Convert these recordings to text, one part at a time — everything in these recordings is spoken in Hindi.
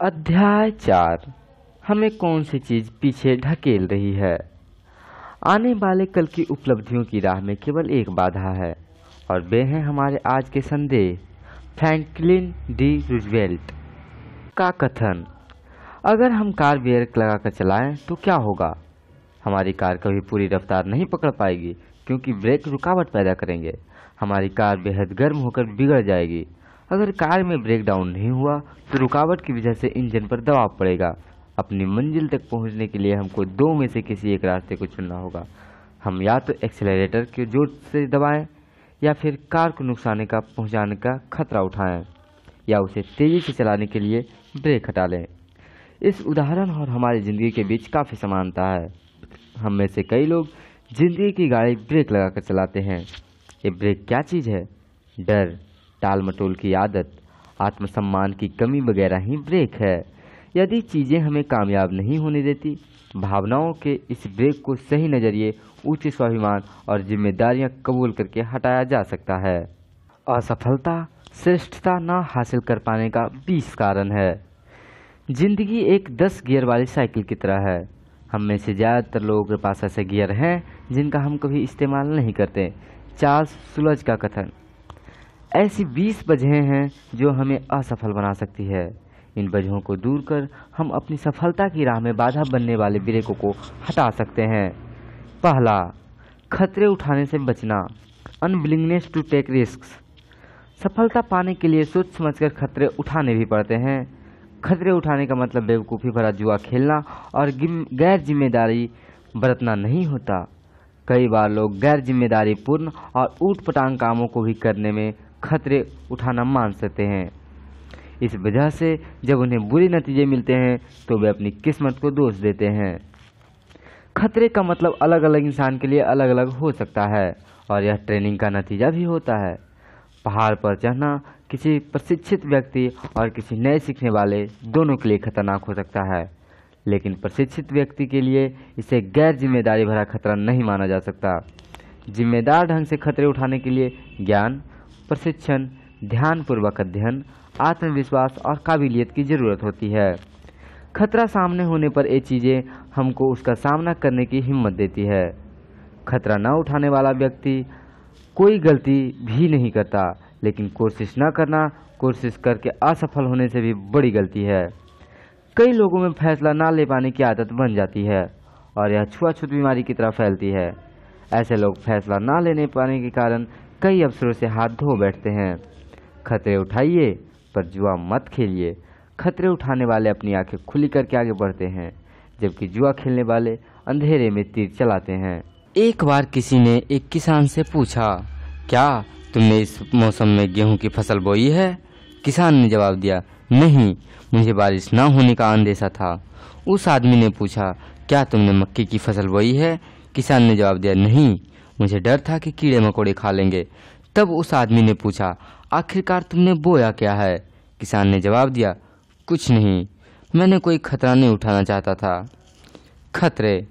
अध्याय 4। हमें कौन सी चीज पीछे ढकेल रही है। आने वाले कल की उपलब्धियों की राह में केवल एक बाधा है और वे हैं हमारे आज के संदेह। फ्रैंकलिन डी रूजवेल्ट का कथन, अगर हम कार ब्रेक लगाकर चलाएं तो क्या होगा। हमारी कार कभी पूरी रफ्तार नहीं पकड़ पाएगी क्योंकि ब्रेक रुकावट पैदा करेंगे। हमारी कार बेहद गर्म होकर बिगड़ जाएगी। अगर कार में ब्रेक डाउन नहीं हुआ तो रुकावट की वजह से इंजन पर दबाव पड़ेगा। अपनी मंजिल तक पहुंचने के लिए हमको दो में से किसी एक रास्ते को चुनना होगा। हम या तो एक्सेलरेटर के जोर से दबाएं या फिर कार को नुकसान का पहुंचाने का खतरा उठाएं या उसे तेजी से चलाने के लिए ब्रेक हटा लें। इस उदाहरण और हमारी ज़िंदगी के बीच काफ़ी समानता है। हम में से कई लोग ज़िंदगी की गाड़ी ब्रेक लगाकर चलाते हैं। ये ब्रेक क्या चीज़ है? डर, टाल मटोल की आदत, आत्मसम्मान की कमी वगैरह ही ब्रेक है। यदि चीज़ें हमें कामयाब नहीं होने देती, भावनाओं के इस ब्रेक को सही नज़रिए, उच्च स्वाभिमान और जिम्मेदारियां कबूल करके हटाया जा सकता है। असफलता श्रेष्ठता न हासिल कर पाने का 20 कारण है। जिंदगी एक 10 गियर वाली साइकिल की तरह है। हम में से ज़्यादातर लोगों के पास ऐसे गियर हैं जिनका हम कभी इस्तेमाल नहीं करते। चार्ल्स सुलज का कथन। ऐसी 20 वजहें हैं जो हमें असफल बना सकती है। इन वजहों को दूर कर हम अपनी सफलता की राह में बाधा बनने वाले ब्रेकों को हटा सकते हैं। पहला, खतरे उठाने से बचना, अनविलिंगनेस टू टेक रिस्क्स। सफलता पाने के लिए सोच समझकर खतरे उठाने भी पड़ते हैं। खतरे उठाने का मतलब बेवकूफ़ी भरा जुआ खेलना और गैर जिम्मेदारी बरतना नहीं होता। कई बार लोग गैर जिम्मेदारी पूर्ण और ऊटपटांग कामों को भी करने में खतरे उठाना मान सकते हैं। इस वजह से जब उन्हें बुरे नतीजे मिलते हैं तो वे अपनी किस्मत को दोष देते हैं। खतरे का मतलब अलग अलग इंसान के लिए अलग अलग हो सकता है और यह ट्रेनिंग का नतीजा भी होता है। पहाड़ पर चढ़ना किसी प्रशिक्षित व्यक्ति और किसी नए सीखने वाले दोनों के लिए खतरनाक हो सकता है, लेकिन प्रशिक्षित व्यक्ति के लिए इसे गैर जिम्मेदारी भरा खतरा नहीं माना जा सकता। जिम्मेदार ढंग से खतरे उठाने के लिए ज्ञान, प्रशिक्षण, ध्यानपूर्वक अध्ययन, आत्मविश्वास और काबिलियत की ज़रूरत होती है। खतरा सामने होने पर ये चीज़ें हमको उसका सामना करने की हिम्मत देती है। खतरा न उठाने वाला व्यक्ति कोई गलती भी नहीं करता, लेकिन कोशिश न करना कोशिश करके असफल होने से भी बड़ी गलती है। कई लोगों में फैसला न ले पाने की आदत बन जाती है और यह छुआछूत बीमारी की तरह फैलती है। ऐसे लोग फैसला न लेने पाने के कारण कई अवसरों से हाथ धो बैठते हैं। खतरे उठाइए पर जुआ मत खेलिए। खतरे उठाने वाले अपनी आंखें खुली करके आगे बढ़ते हैं, जबकि जुआ खेलने वाले अंधेरे में तीर चलाते हैं। एक बार किसी ने एक किसान से पूछा, क्या तुमने इस मौसम में गेहूं की फसल बोई है? किसान ने जवाब दिया, नहीं, मुझे बारिश न होने का अंदेशा था। उस आदमी ने पूछा, क्या तुमने मक्के की फसल बोई है? किसान ने जवाब दिया, नहीं, मुझे डर था कि कीड़े मकोड़े खा लेंगे। तब उस आदमी ने पूछा, आखिरकार तुमने बोया क्या है? किसान ने जवाब दिया, कुछ नहीं, मैंने कोई खतरा नहीं उठाना चाहता था। खतरे।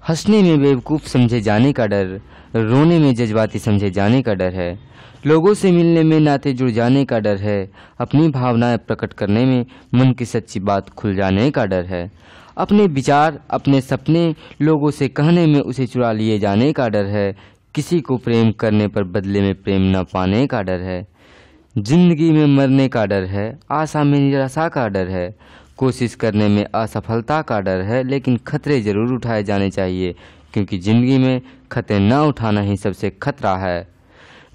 हंसने में बेवकूफ़ समझे जाने का डर, रोने में जज्बाती समझे जाने का डर है, लोगों से मिलने में नाते जुड़ जाने का डर है, अपनी भावनाएं प्रकट करने में मन की सच्ची बात खुल जाने का डर है, अपने विचार अपने सपने लोगों से कहने में उसे चुरा लिए जाने का डर है, किसी को प्रेम करने पर बदले में प्रेम न पाने का डर है, जिंदगी में मरने का डर है, आशा में निराशा का डर है, कोशिश करने में असफलता का डर है। लेकिन खतरे जरूर उठाए जाने चाहिए, क्योंकि ज़िंदगी में खतरे न उठाना ही सबसे खतरा है।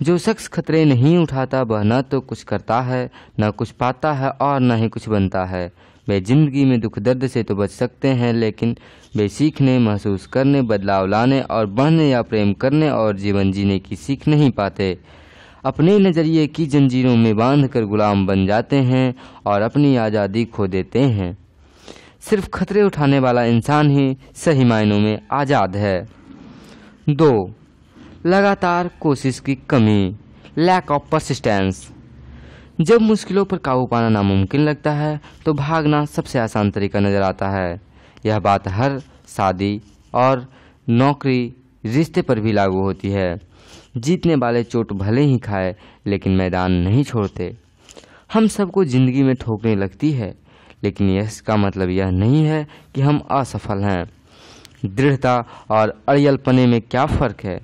जो शख्स खतरे नहीं उठाता वह न तो कुछ करता है, न कुछ पाता है और न ही कुछ बनता है। वे जिंदगी में दुख दर्द से तो बच सकते हैं, लेकिन वे सीखने, महसूस करने, बदलाव लाने और बढ़ने या प्रेम करने और जीवन जीने की सीख नहीं पाते। अपने नज़रिए की जंजीरों में बांधकर गुलाम बन जाते हैं और अपनी आज़ादी खो देते हैं। सिर्फ खतरे उठाने वाला इंसान ही सही मायनों में आज़ाद है। 2. लगातार कोशिश की कमी, लैक ऑफ परसिस्टेंस। जब मुश्किलों पर काबू पाना नामुमकिन लगता है तो भागना सबसे आसान तरीका नज़र आता है। यह बात हर शादी और नौकरी, रिश्ते पर भी लागू होती है। जीतने वाले चोट भले ही खाए, लेकिन मैदान नहीं छोड़ते। हम सबको ज़िंदगी में ठोकरें लगती है, लेकिन इसका मतलब यह नहीं है कि हम असफल हैं। दृढ़ता और अड़ियलपने में क्या फ़र्क है?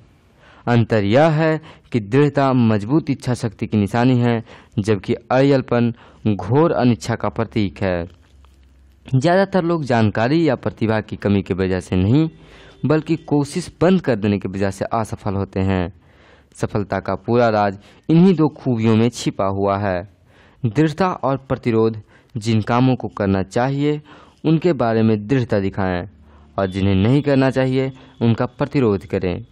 अंतर यह है कि दृढ़ता मजबूत इच्छा शक्ति की निशानी है, जबकि अड़ियलपन घोर अनिच्छा का प्रतीक है। ज़्यादातर लोग जानकारी या प्रतिभा की कमी की वजह से नहीं, बल्कि कोशिश बंद कर देने की वजह से असफल होते हैं। सफलता का पूरा राज इन्हीं दो खूबियों में छिपा हुआ है। दृढ़ता और प्रतिरोध। जिन कामों को करना चाहिए उनके बारे में दृढ़ता दिखाएं, और जिन्हें नहीं करना चाहिए उनका प्रतिरोध करें।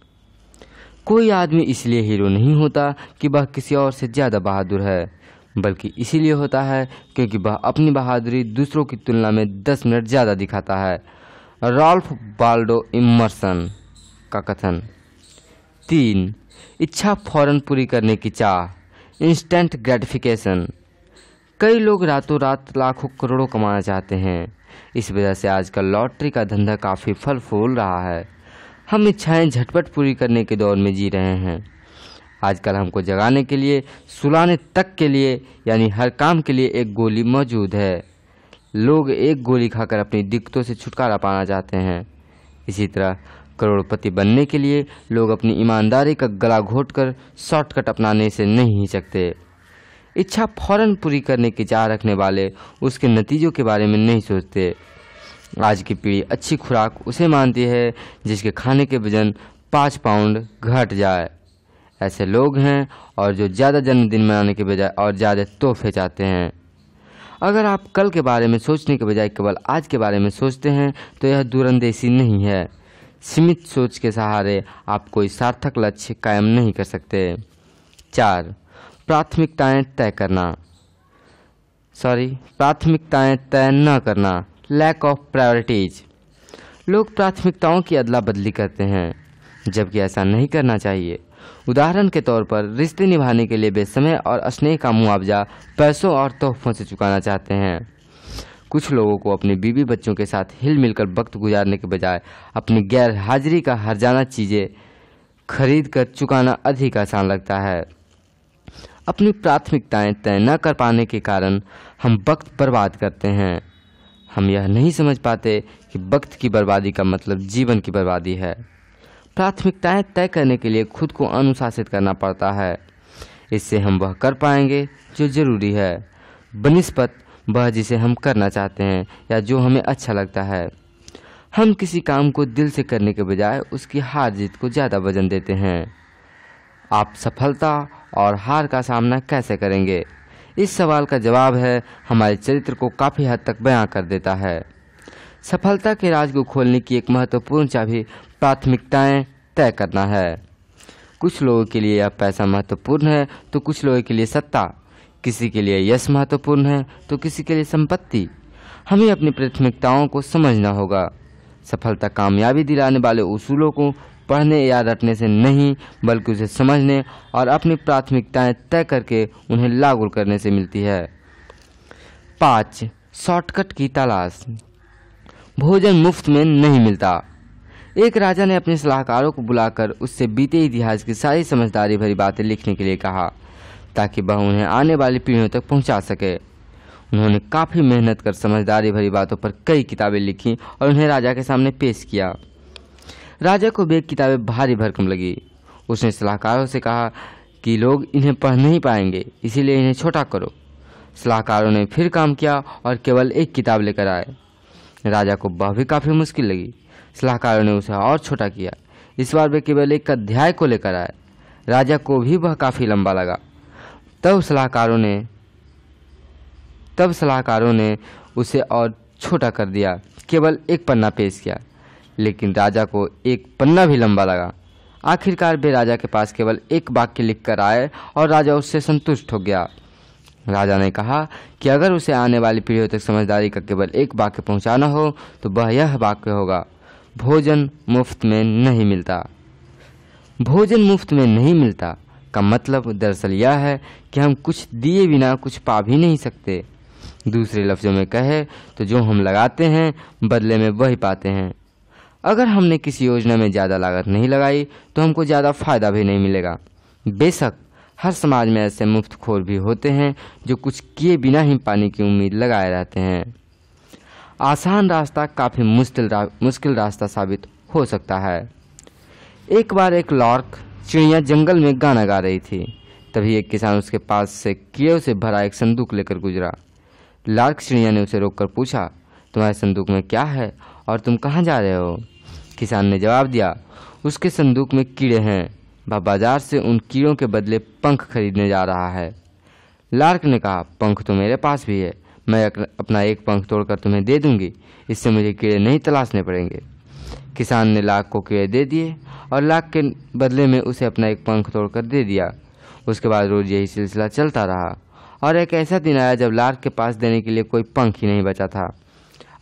कोई आदमी इसलिए हीरो नहीं होता कि वह किसी और से ज़्यादा बहादुर है, बल्कि इसीलिए होता है क्योंकि वह अपनी बहादुरी दूसरों की तुलना में 10 मिनट ज़्यादा दिखाता है। रॉल्फ वाल्डो इमर्सन का कथन। 3. इच्छा फौरन पूरी करने की चाह, इंस्टेंट ग्रेटिफिकेशन। कई लोग रातों रात लाखों करोड़ों कमाना चाहते हैं। इस वजह से आजकल लॉटरी का धंधा काफ़ी फल फूल रहा है। हम इच्छाएं झटपट पूरी करने के दौर में जी रहे हैं। आजकल हमको जगाने के लिए, सुलाने तक के लिए, यानी हर काम के लिए एक गोली मौजूद है। लोग एक गोली खाकर अपनी दिक्कतों से छुटकारा पाना चाहते हैं। इसी तरह करोड़पति बनने के लिए लोग अपनी ईमानदारी का गला घोंटकर शॉर्टकट अपनाने से नहीं हिचकते। इच्छा फौरन पूरी करने की चाह रखने वाले उसके नतीजों के बारे में नहीं सोचते। आज की पीढ़ी अच्छी खुराक उसे मानती है जिसके खाने के वजन 5 पाउंड घट जाए। ऐसे लोग हैं और जो ज़्यादा जन्मदिन मनाने के बजाय और ज़्यादा तोहफे चाहते हैं। अगर आप कल के बारे में सोचने के बजाय केवल आज के बारे में सोचते हैं तो यह दूरंदेशी नहीं है। सीमित सोच के सहारे आप कोई सार्थक लक्ष्य कायम नहीं कर सकते। 4. प्राथमिकताएं तय न करना, लैक ऑफ प्रायोरिटीज। लोग प्राथमिकताओं की अदला बदली करते हैं, जबकि ऐसा नहीं करना चाहिए। उदाहरण के तौर पर रिश्ते निभाने के लिए वे समय और स्नेह का मुआवजा पैसों और तोहफों से चुकाना चाहते हैं। कुछ लोगों को अपने बीवी बच्चों के साथ हिल मिलकर वक्त गुजारने के बजाय अपनी गैर हाजिरी का हर्जाना चीज़ें खरीद कर चुकाना अधिक आसान लगता है। अपनी प्राथमिकताएं तय न कर पाने के कारण हम वक्त बर्बाद करते हैं। हम यह नहीं समझ पाते कि वक्त की बर्बादी का मतलब जीवन की बर्बादी है। प्राथमिकताएं तय करने के लिए खुद को अनुशासित करना पड़ता है। इससे हम वह कर पाएंगे जो ज़रूरी है, बनिस्बत वह जिसे हम करना चाहते हैं या जो हमें अच्छा लगता है। हम किसी काम को दिल से करने के बजाय उसकी हार जीत को ज़्यादा वजन देते हैं। आप सफलता और हार का सामना कैसे करेंगे? इस सवाल का जवाब है हमारे चरित्र को काफ़ी हद तक बयां कर देता है। सफलता के राज को खोलने की एक महत्वपूर्ण चाबी प्राथमिकताएं तय करना है। कुछ लोगों के लिए यह पैसा महत्वपूर्ण है तो कुछ लोगों के लिए सत्ता, किसी के लिए यश महत्वपूर्ण है तो किसी के लिए संपत्ति। हमें अपनी प्राथमिकताओं को समझना होगा। सफलता कामयाबी दिलाने वाले उसूलों को पढ़ने या रटने से नहीं, बल्कि उसे समझने और अपनी प्राथमिकताएं तय करके उन्हें लागू करने से मिलती है। 5. शॉर्टकट की तलाश। भोजन मुफ्त में नहीं मिलता। एक राजा ने अपने सलाहकारों को बुलाकर उससे बीते इतिहास की सारी समझदारी भरी बातें लिखने के लिए कहा, ताकि वह उन्हें आने वाली पीढ़ियों तक पहुंचा सके। उन्होंने काफ़ी मेहनत कर समझदारी भरी बातों पर कई किताबें लिखी और उन्हें राजा के सामने पेश किया। राजा को वे किताबें भारी भरकम लगी। उसने सलाहकारों से कहा कि लोग इन्हें पढ़ नहीं पाएंगे, इसीलिए इन्हें छोटा करो। सलाहकारों ने फिर काम किया और केवल एक किताब लेकर आए। राजा को वह भी काफ़ी मुश्किल लगी। सलाहकारों ने उसे और छोटा किया। इस बार वे केवल एक अध्याय को लेकर आए। राजा को भी वह काफ़ी लंबा लगा। तब सलाहकारों ने उसे और छोटा कर दिया, केवल एक पन्ना पेश किया, लेकिन राजा को एक पन्ना भी लंबा लगा। आखिरकार वे राजा के पास केवल एक वाक्य लिख कर आए और राजा उससे संतुष्ट हो गया। राजा ने कहा कि अगर उसे आने वाली पीढ़ियों तक समझदारी का केवल एक वाक्य पहुंचाना हो तो वह यह वाक्य होगा, भोजन मुफ्त में नहीं मिलता। भोजन मुफ्त में नहीं मिलता का मतलब दरअसल यह है कि हम कुछ दिए बिना कुछ पा भी नहीं सकते। दूसरे लफ्ज़ों में कहे तो जो हम लगाते हैं बदले में वही पाते हैं। अगर हमने किसी योजना में ज़्यादा लागत नहीं लगाई तो हमको ज़्यादा फायदा भी नहीं मिलेगा। बेशक हर समाज में ऐसे मुफ्तखोर भी होते हैं जो कुछ किए बिना ही पाने की उम्मीद लगाए रहते हैं। आसान रास्ता काफ़ी मुश्किल रास्ता साबित हो सकता है। एक बार एक लॉर्क चिड़िया जंगल में गाना गा रही थी। तभी एक किसान उसके पास से कीड़ों से भरा एक संदूक लेकर गुजरा। लार्क चिड़िया ने उसे रोककर पूछा, तुम्हारे संदूक में क्या है और तुम कहाँ जा रहे हो? किसान ने जवाब दिया, उसके संदूक में कीड़े हैं, वह बाजार से उन कीड़ों के बदले पंख खरीदने जा रहा है। लार्क ने कहा, पंख तो मेरे पास भी है, मैं अपना एक पंख तोड़कर तुम्हें दे दूंगी, इससे मुझे कीड़े नहीं तलाशने पड़ेंगे। किसान ने लार्क को कीड़े दे दिए और लार्क के बदले में उसे अपना एक पंख तोड़कर दे दिया। उसके बाद रोज यही सिलसिला चलता रहा और एक ऐसा दिन आया जब लार्क के पास देने के लिए कोई पंख ही नहीं बचा था।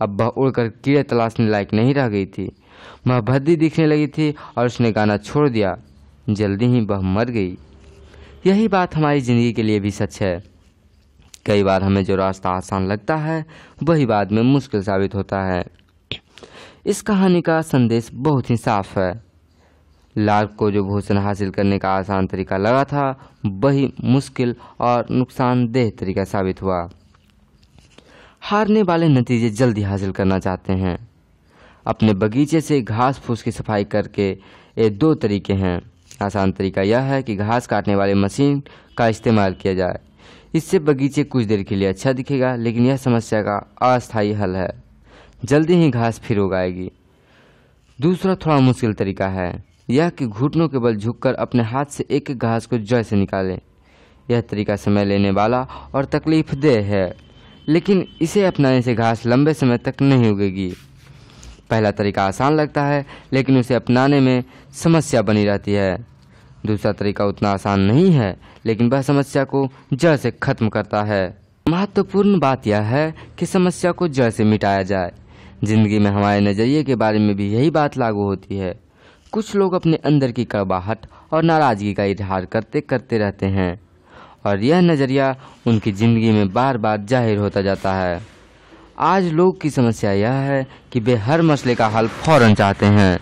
अब वह उड़कर कीड़े तलाशने लायक नहीं रह गई थी। वह भद्दी दिखने लगी थी और उसने गाना छोड़ दिया। जल्दी ही वह मर गई। यही बात हमारी ज़िंदगी के लिए भी सच है। कई बार हमें जो रास्ता आसान लगता है वही बाद में मुश्किल साबित होता है। इस कहानी का संदेश बहुत ही साफ है। लार्क को जो भूषण हासिल करने का आसान तरीका लगा था वही मुश्किल और नुकसानदेह तरीका साबित हुआ। हारने वाले नतीजे जल्दी हासिल करना चाहते हैं। अपने बगीचे से घास फूस की सफाई करके ये दो तरीके हैं। आसान तरीका यह है कि घास काटने वाली मशीन का इस्तेमाल किया जाए। इससे बगीचे कुछ देर के लिए अच्छा दिखेगा, लेकिन यह समस्या का अस्थायी हल है। जल्दी ही घास फिर उगाएगी। दूसरा थोड़ा मुश्किल तरीका है यह कि घुटनों के बल झुककर अपने हाथ से एक एक घास को जड़ से निकालें। यह तरीका समय लेने वाला और तकलीफदेह है, लेकिन इसे अपनाने से घास लंबे समय तक नहीं उगेगी। पहला तरीका आसान लगता है, लेकिन उसे अपनाने में समस्या बनी रहती है। दूसरा तरीका उतना आसान नहीं है, लेकिन वह समस्या को जड़ से खत्म करता है। महत्वपूर्ण बात यह है कि समस्या को जड़ से मिटाया जाए। जिंदगी में हमारे नज़रिए के बारे में भी यही बात लागू होती है। कुछ लोग अपने अंदर की कड़वाहट और नाराज़गी का इजहार करते करते रहते हैं और यह नज़रिया उनकी ज़िंदगी में बार बार जाहिर होता जाता है। आज लोग की समस्या यह है कि वे हर मसले का हल फौरन चाहते हैं।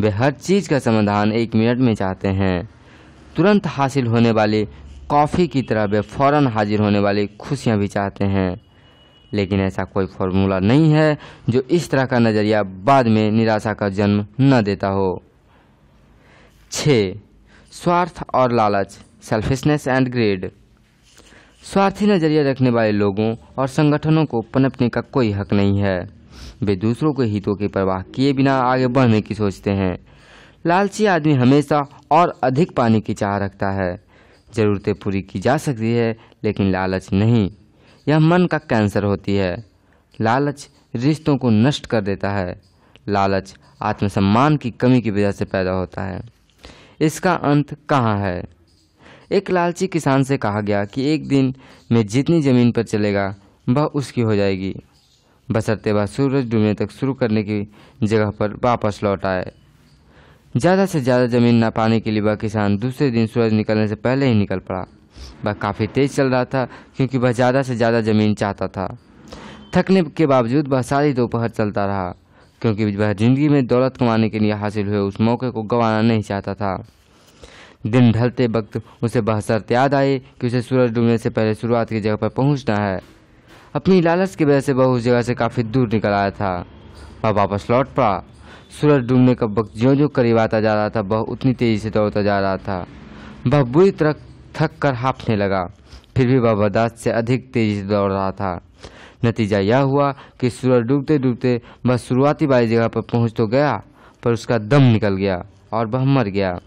वे हर चीज़ का समाधान 1 मिनट में चाहते हैं। तुरंत हासिल होने वाली कॉफ़ी की तरह वे फौरन हाजिर होने वाली खुशियाँ भी चाहते हैं। लेकिन ऐसा कोई फॉर्मूला नहीं है जो इस तरह का नज़रिया बाद में निराशा का जन्म न देता हो। 6. स्वार्थ और लालच, सेल्फिशनेस एंड ग्रेड। स्वार्थी नज़रिया रखने वाले लोगों और संगठनों को पनपने का कोई हक नहीं है। वे दूसरों के हितों की परवाह किए बिना आगे बढ़ने की सोचते हैं। लालची आदमी हमेशा और अधिक पाने की चाह रखता है। ज़रूरतें पूरी की जा सकती है, लेकिन लालच नहीं। यह मन का कैंसर होती है। लालच रिश्तों को नष्ट कर देता है। लालच आत्मसम्मान की कमी की वजह से पैदा होता है। इसका अंत कहाँ है? एक लालची किसान से कहा गया कि एक दिन में जितनी ज़मीन पर चलेगा वह उसकी हो जाएगी, बशर्ते वह सूरज डूबने तक शुरू करने की जगह पर वापस लौट आए। ज़्यादा से ज़्यादा ज़मीन न पाने के लिए वह किसान दूसरे दिन सूरज निकलने से पहले ही निकल पड़ा। वह काफ़ी तेज़ चल रहा था क्योंकि वह ज़्यादा से ज़्यादा ज़मीन चाहता था। थकने के बावजूद वह सारी दोपहर चलता रहा क्योंकि वह ज़िंदगी में दौलत कमाने के लिए हासिल हुए उस मौके को गंवाना नहीं चाहता था। दिन ढलते वक्त उसे वह शर्त याद आई कि उसे सूरज डूबने से पहले शुरुआत की जगह पर पहुंचना है। अपनी लालच की वजह से वह उस जगह से काफ़ी दूर निकल आया था। वह वापस लौट पड़ा। सूरज डूबने का वक्त ज्यों ज्यों करीब आता जा रहा था वह उतनी तेज़ी से दौड़ता जा रहा था। वह बुरी तरह थक कर हाँफने लगा, फिर भी वह बर्दाश्त से अधिक तेज़ी से दौड़ रहा था। नतीजा यह हुआ कि सूरज डूबते डूबते वह शुरुआती वाली जगह पर पहुंच तो गया, पर उसका दम निकल गया और वह मर गया।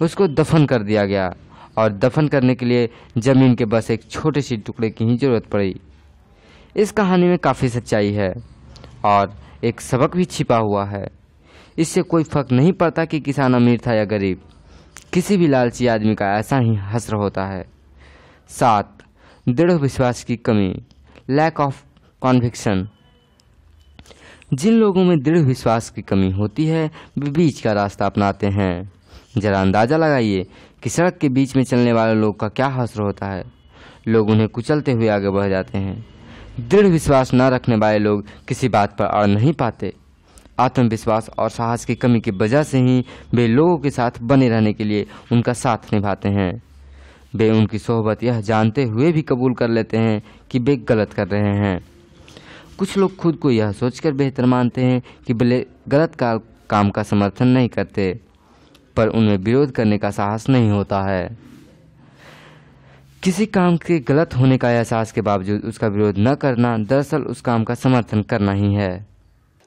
उसको दफन कर दिया गया और दफन करने के लिए ज़मीन के बस एक छोटे से टुकड़े की ही ज़रूरत पड़ी। इस कहानी में काफ़ी सच्चाई है और एक सबक भी छिपा हुआ है। इससे कोई फर्क नहीं पड़ता कि किसान अमीर था या गरीब, किसी भी लालची आदमी का ऐसा ही हश्र होता है। 7. दृढ़ विश्वास की कमी, लैक ऑफ कॉन्विक्शन। जिन लोगों में दृढ़ विश्वास की कमी होती है वे बीच का रास्ता अपनाते हैं। जरा अंदाज़ा लगाइए कि सड़क के बीच में चलने वाले लोग का क्या हश्र होता है। लोग उन्हें कुचलते हुए आगे बढ़ जाते हैं। दृढ़ विश्वास न रखने वाले लोग किसी बात पर अड़ नहीं पाते। आत्मविश्वास और साहस की कमी की वजह से ही वे लोगों के साथ बने रहने के लिए उनका साथ निभाते हैं। वे उनकी सोहबत यह जानते हुए भी कबूल कर लेते हैं कि वे गलत कर रहे हैं। कुछ लोग खुद को यह सोचकर बेहतर मानते हैं कि भले गलत काम का समर्थन नहीं करते, पर उनमें विरोध करने का साहस नहीं होता है। किसी काम के गलत होने का एहसास के बावजूद उसका विरोध न करना दरअसल उस काम का समर्थन करना ही है।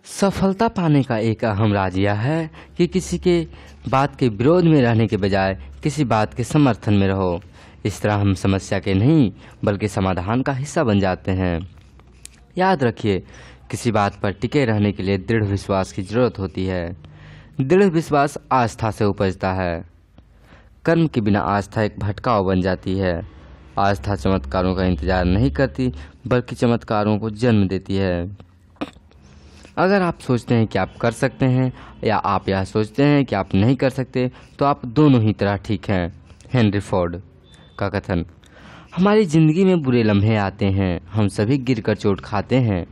सफलता पाने का एक अहम राज यह है कि किसी के बात के विरोध में रहने के बजाय किसी बात के समर्थन में रहो। इस तरह हम समस्या के नहीं बल्कि समाधान का हिस्सा बन जाते हैं। याद रखिए, किसी बात पर टिके रहने के लिए दृढ़ विश्वास की जरूरत होती है। दृढ़ विश्वास आस्था से उपजता है। कर्म के बिना आस्था एक भटकाव बन जाती है। आस्था चमत्कारों का इंतजार नहीं करती बल्कि चमत्कारों को जन्म देती है। अगर आप सोचते हैं कि आप कर सकते हैं या आप यह सोचते हैं कि आप नहीं कर सकते, तो आप दोनों ही तरह ठीक हैं। हेनरी फोर्ड का कथन। हमारी ज़िंदगी में बुरे लम्हे आते हैं, हम सभी गिरकर चोट खाते हैं।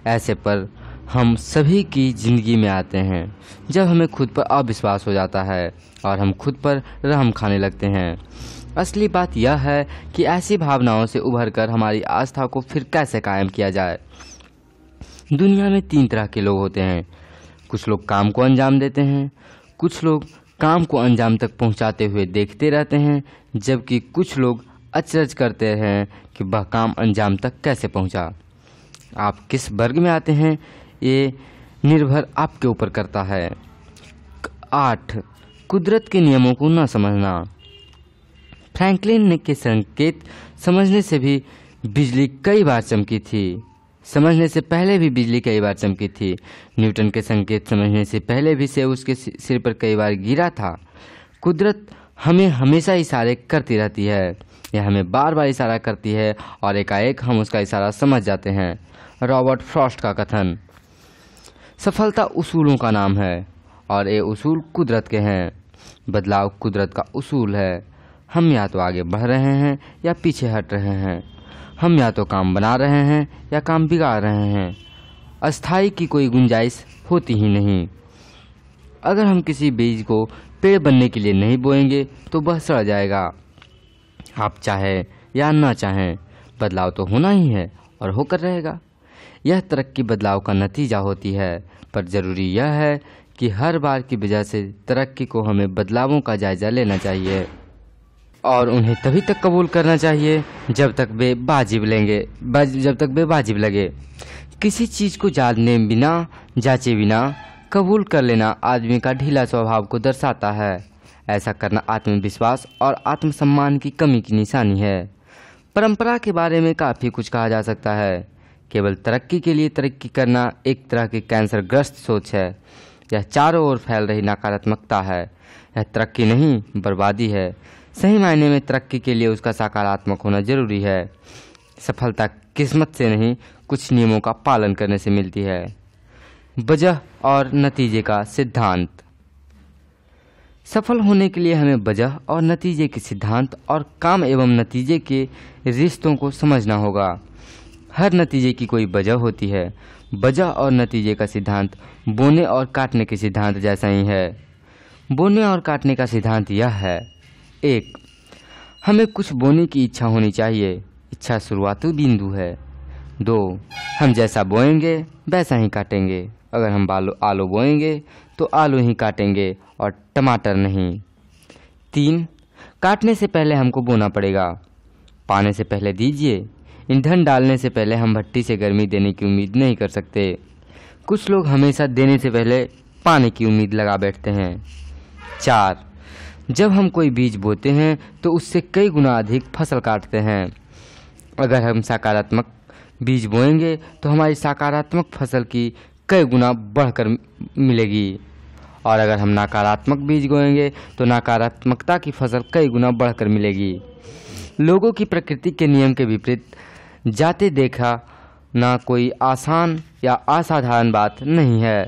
ऐसे पर हम सभी की ज़िंदगी में आते हैं जब हमें खुद पर अविश्वास हो जाता है और हम खुद पर रहम खाने लगते हैं। असली बात यह है कि ऐसी भावनाओं से उभरकर हमारी आस्था को फिर कैसे कायम किया जाए। दुनिया में 3 तरह के लोग होते हैं। कुछ लोग काम को अंजाम देते हैं, कुछ लोग काम को अंजाम तक पहुंचाते हुए देखते रहते हैं, जबकि कुछ लोग अचरज करते हैं कि वह काम अंजाम तक कैसे पहुंचा। आप किस वर्ग में आते हैं ये निर्भर आपके ऊपर करता है। 8. कुदरत के नियमों को न समझना। फ्रैंकलिन के संकेत समझने से भी बिजली कई बार चमकी थी। समझने से पहले भी बिजली कई बार चमकी थी। न्यूटन के संकेत समझने से पहले भी सेब उसके सिर पर कई बार गिरा था। कुदरत हमें हमेशा इशारे करती रहती है। यह हमें बार बार इशारा करती है और एकाएक हम उसका इशारा समझ जाते हैं। रॉबर्ट फ्रॉस्ट का कथन। सफलता उसूलों का नाम है और ये उसूल कुदरत के हैं। बदलाव कुदरत का उसूल है। हम या तो आगे बढ़ रहे हैं या पीछे हट रहे हैं। हम या तो काम बना रहे हैं या काम बिगाड़ रहे हैं। अस्थाई की कोई गुंजाइश होती ही नहीं। अगर हम किसी बीज को पेड़ बनने के लिए नहीं बोएंगे तो वह सड़ जाएगा। आप चाहे या ना चाहें, बदलाव तो होना ही है और होकर रहेगा। यह तरक्की बदलाव का नतीजा होती है, पर ज़रूरी यह है कि हर बार की वजह से तरक्की को हमें बदलावों का जायजा लेना चाहिए और उन्हें तभी तक कबूल करना चाहिए जब तक वे वाजिब लगे। किसी चीज़ को जाने बिना, जांचे बिना कबूल कर लेना आदमी का ढीला स्वभाव को दर्शाता है। ऐसा करना आत्मविश्वास और आत्मसम्मान की कमी की निशानी है। परंपरा के बारे में काफ़ी कुछ कहा जा सकता है। केवल तरक्की के लिए तरक्की करना एक तरह की कैंसरग्रस्त सोच है। यह चारों ओर फैल रही नकारात्मकता है। यह तरक्की नहीं, बर्बादी है। सही मायने में तरक्की के लिए उसका सकारात्मक होना जरूरी है। सफलता किस्मत से नहीं, कुछ नियमों का पालन करने से मिलती है। वजह और नतीजे का सिद्धांत। सफल होने के लिए हमें वजह और नतीजे के सिद्धांत और काम एवं नतीजे के रिश्तों को समझना होगा। हर नतीजे की कोई वजह होती है। वजह और नतीजे का सिद्धांत बोने और काटने के सिद्धांत जैसा ही है। बोने और काटने का सिद्धांत यह है। 1. हमें कुछ बोने की इच्छा होनी चाहिए। इच्छा शुरुआती बिंदु है। 2. हम जैसा बोएंगे वैसा ही काटेंगे। अगर हम आलू बोएंगे तो आलू ही काटेंगे और टमाटर नहीं। 3. काटने से पहले हमको बोना पड़ेगा। पाने से पहले दीजिए। ईंधन डालने से पहले हम भट्टी से गर्मी देने की उम्मीद नहीं कर सकते। कुछ लोग हमेशा देने से पहले पाने की उम्मीद लगा बैठते हैं। 4. जब हम कोई बीज बोते हैं तो उससे कई गुना अधिक फसल काटते हैं। अगर हम सकारात्मक बीज बोएंगे तो हमारी सकारात्मक फसल की कई गुना बढ़कर मिलेगी और अगर हम नकारात्मक बीज बोएंगे तो नकारात्मकता की फसल कई गुना बढ़कर मिलेगी। लोगों की प्रकृति के नियम के विपरीत जाते देखा ना कोई आसान या असाधारण बात नहीं है।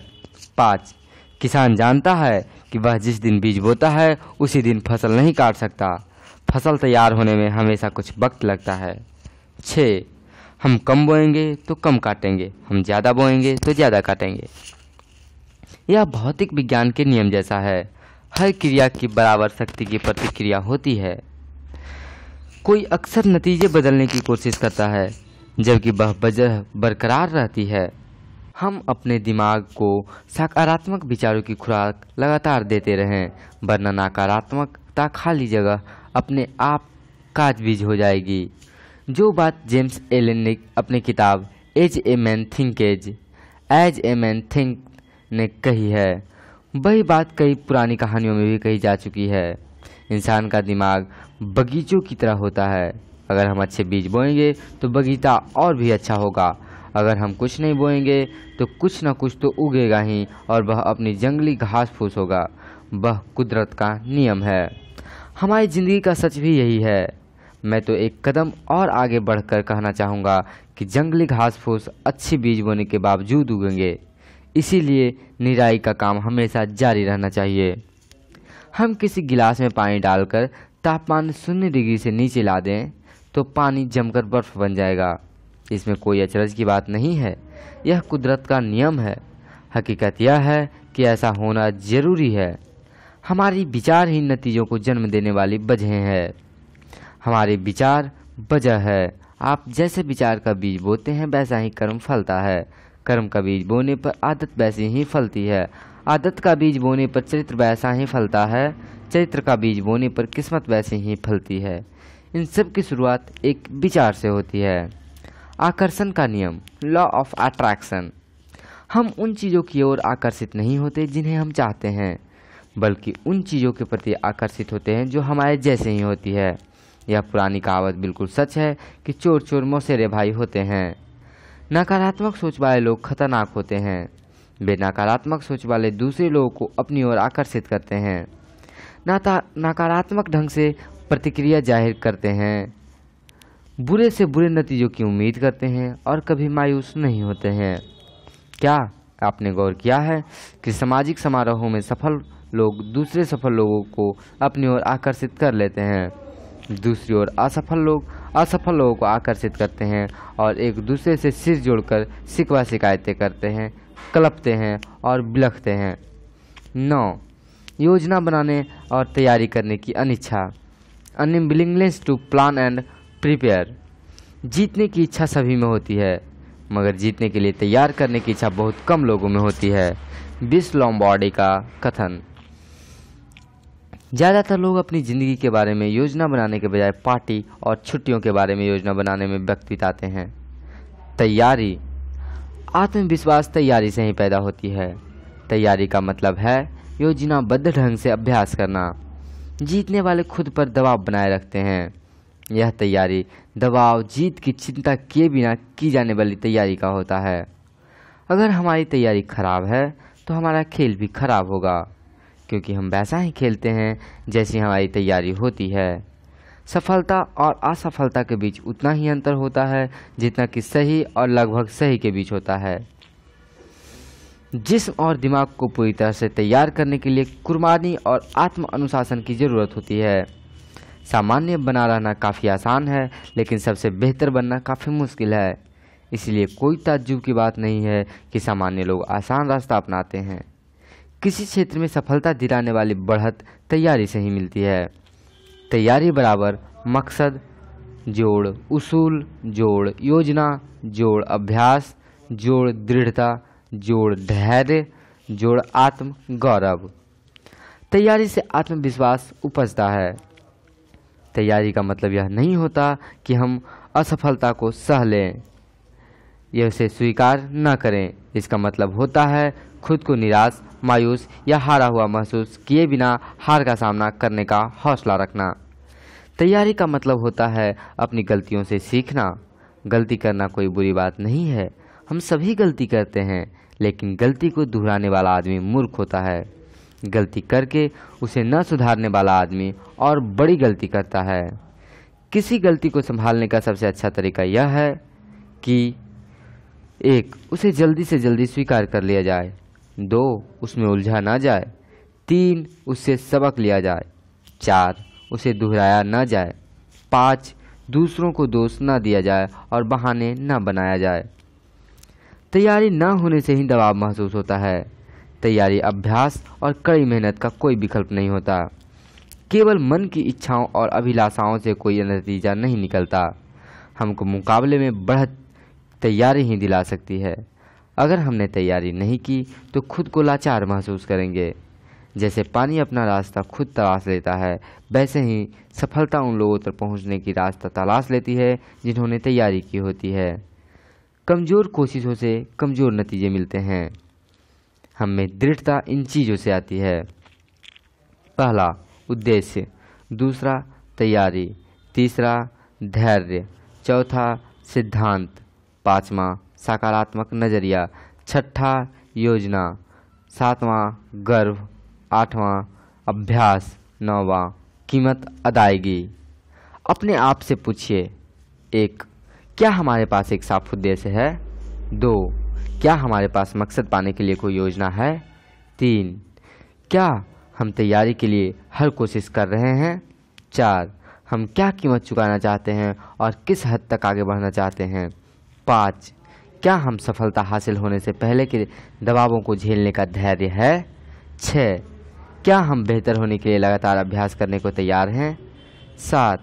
5. किसान जानता है कि वह जिस दिन बीज बोता है उसी दिन फसल नहीं काट सकता। फसल तैयार होने में हमेशा कुछ वक्त लगता है। 6. हम कम बोएंगे तो कम काटेंगे, हम ज़्यादा बोएंगे तो ज़्यादा काटेंगे। यह भौतिक विज्ञान के नियम जैसा है। हर क्रिया की बराबर शक्ति की प्रतिक्रिया होती है। कोई अक्सर नतीजे बदलने की कोशिश करता है, जबकि वह वजह बरकरार रहती है। हम अपने दिमाग को सकारात्मक विचारों की खुराक लगातार देते रहें, वरना नकारात्मकता खाली जगह अपने आप काज बीज हो जाएगी। जो बात जेम्स एलन ने अपनी किताब एज ए मैन थिंक ने कही है, वही बात कई पुरानी कहानियों में भी कही जा चुकी है। इंसान का दिमाग बगीचों की तरह होता है। अगर हम अच्छे बीज बोएंगे तो बगीचा और भी अच्छा होगा। अगर हम कुछ नहीं बोएंगे तो कुछ न कुछ तो उगेगा ही, और वह अपनी जंगली घास फूस होगा। वह कुदरत का नियम है। हमारी ज़िंदगी का सच भी यही है। मैं तो एक कदम और आगे बढ़कर कहना चाहूँगा कि जंगली घास फूस अच्छी बीज बोने के बावजूद उगेंगे। इसीलिए निराई का काम हमेशा जारी रहना चाहिए। हम किसी गिलास में पानी डालकर तापमान 0 डिग्री से नीचे ला दें तो पानी जमकर बर्फ़ बन जाएगा। इसमें कोई अचरज की बात नहीं है, यह कुदरत का नियम है। हकीकत यह है कि ऐसा होना ज़रूरी है। हमारी विचार ही नतीजों को जन्म देने वाली वजह है। हमारे विचार वजह है। आप जैसे विचार का बीज बोते हैं वैसा ही कर्म फलता है। कर्म का बीज बोने पर आदत वैसी ही फलती है। आदत का बीज बोने पर चरित्र वैसा ही फलता है। चरित्र का बीज बोने पर किस्मत वैसी ही फलती है। इन सब की शुरुआत एक विचार से होती है। आकर्षण का नियम, लॉ ऑफ अट्रैक्शन। हम उन चीज़ों की ओर आकर्षित नहीं होते जिन्हें हम चाहते हैं, बल्कि उन चीज़ों के प्रति आकर्षित होते हैं जो हमारे जैसे ही होती है। यह पुरानी कहावत बिल्कुल सच है कि चोर चोर मौसेरे भाई होते हैं। नकारात्मक सोच वाले लोग खतरनाक होते हैं। वे नकारात्मक सोच वाले दूसरे लोगों को अपनी ओर आकर्षित करते हैं। नकारात्मक ढंग से प्रतिक्रिया जाहिर करते हैं, बुरे से बुरे नतीजों की उम्मीद करते हैं और कभी मायूस नहीं होते हैं। क्या आपने गौर किया है कि सामाजिक समारोहों में सफल लोग दूसरे सफल लोगों को अपनी ओर आकर्षित कर लेते हैं, दूसरी ओर असफल लोगों को आकर्षित करते हैं और एक दूसरे से सिर जोड़कर शिकवा शिकायतें करते हैं, कलपते हैं और बिलखते हैं। 9. योजना बनाने और तैयारी करने की अनिच्छा, unwillingness to plan and prepare. जीतने की इच्छा सभी में होती है, मगर जीतने के लिए तैयार करने की इच्छा बहुत कम लोगों में होती है। बिस लोम्बार्डी का कथन। ज़्यादातर लोग अपनी ज़िंदगी के बारे में योजना बनाने के बजाय पार्टी और छुट्टियों के बारे में योजना बनाने में वक्त बिताते हैं। तैयारी, आत्मविश्वास तैयारी से ही पैदा होती है। तैयारी का मतलब है योजनाबद्ध ढंग से अभ्यास करना। जीतने वाले खुद पर दबाव बनाए रखते हैं। यह तैयारी दबाव, जीत की चिंता किए बिना की जाने वाली तैयारी का होता है। अगर हमारी तैयारी खराब है तो हमारा खेल भी खराब होगा, क्योंकि हम वैसा ही खेलते हैं जैसी हमारी तैयारी होती है। सफलता और असफलता के बीच उतना ही अंतर होता है जितना कि सही और लगभग सही के बीच होता है। जिस्म और दिमाग को पूरी तरह से तैयार करने के लिए कुर्बानी और आत्म अनुशासन की ज़रूरत होती है। सामान्य बना रहना काफ़ी आसान है, लेकिन सबसे बेहतर बनना काफ़ी मुश्किल है। इसलिए कोई ताज्जुब की बात नहीं है कि सामान्य लोग आसान रास्ता अपनाते हैं। किसी क्षेत्र में सफलता दिलाने वाली बढ़त तैयारी से ही मिलती है। तैयारी बराबर मकसद जोड़ उसूल जोड़ योजना जोड़ अभ्यास जोड़ दृढ़ता जोड़ धैर्य जोड़ आत्म गौरव। तैयारी से आत्मविश्वास उपजता है। तैयारी का मतलब यह नहीं होता कि हम असफलता को सह लें या उसे स्वीकार न करें। इसका मतलब होता है खुद को निराश, मायूस या हारा हुआ महसूस किए बिना हार का सामना करने का हौसला रखना। तैयारी का मतलब होता है अपनी गलतियों से सीखना। गलती करना कोई बुरी बात नहीं है, हम सभी गलती करते हैं, लेकिन गलती को दोहराने वाला आदमी मूर्ख होता है। गलती करके उसे न सुधारने वाला आदमी और बड़ी गलती करता है। किसी गलती को संभालने का सबसे अच्छा तरीका यह है कि 1. उसे जल्दी से जल्दी स्वीकार कर लिया जाए। 2. उसमें उलझा ना जाए। 3. उससे सबक लिया जाए। 4. उसे दोहराया न जाए। 5. दूसरों को दोष न दिया जाए और बहाने न बनाया जाए। तैयारी न होने से ही दबाव महसूस होता है। तैयारी अभ्यास और कड़ी मेहनत का कोई विकल्प नहीं होता। केवल मन की इच्छाओं और अभिलाषाओं से कोई नतीजा नहीं निकलता। हमको मुकाबले में बढ़त तैयारी ही दिला सकती है। अगर हमने तैयारी नहीं की तो खुद को लाचार महसूस करेंगे। जैसे पानी अपना रास्ता खुद तलाश लेता है, वैसे ही सफलता उन लोगों तक पहुंचने की रास्ता तलाश लेती है जिन्होंने तैयारी की होती है। कमज़ोर कोशिशों से कमज़ोर नतीजे मिलते हैं। हम में दृढ़ता इन चीज़ों से आती है। पहला, उद्देश्य। दूसरा, तैयारी। तीसरा, धैर्य। चौथा, सिद्धांत। पाँचवा, सकारात्मक नज़रिया। छठा, योजना। सातवां, गर्व। आठवां, अभ्यास। नौवां, कीमत अदायगी। अपने आप से पूछिए, 1. क्या हमारे पास एक साफ उद्देश्य है? 2. क्या हमारे पास मकसद पाने के लिए कोई योजना है? 3. क्या हम तैयारी के लिए हर कोशिश कर रहे हैं? 4. हम क्या कीमत चुकाना चाहते हैं और किस हद तक आगे बढ़ना चाहते हैं? 5. क्या हम सफलता हासिल होने से पहले के दबावों को झेलने का धैर्य है? 6. क्या हम बेहतर होने के लिए लगातार अभ्यास करने को तैयार हैं? 7.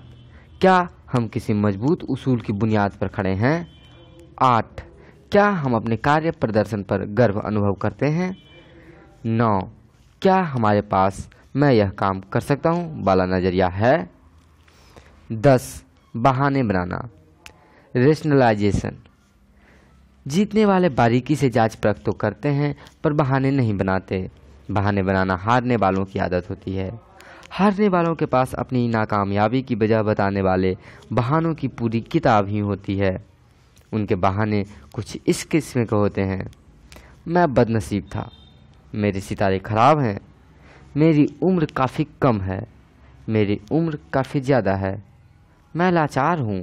क्या हम किसी मजबूत उसूल की बुनियाद पर खड़े हैं? 8. क्या हम अपने कार्य प्रदर्शन पर गर्व अनुभव करते हैं? 9. क्या हमारे पास मैं यह काम कर सकता हूँ वाला नज़रिया है? 10. बहाने बनाना, रेशनलाइजेशन। जीतने वाले बारीकी से जांच परख तो करते हैं पर बहाने नहीं बनाते। बहाने बनाना हारने वालों की आदत होती है। हारने वालों के पास अपनी नाकामयाबी की वजह बताने वाले बहानों की पूरी किताब ही होती है। उनके बहाने कुछ इस किस्म के होते हैं: मैं बदनसीब था, मेरे सितारे खराब हैं, मेरी उम्र काफ़ी कम है, मेरी उम्र काफ़ी ज़्यादा है, मैं लाचार हूँ,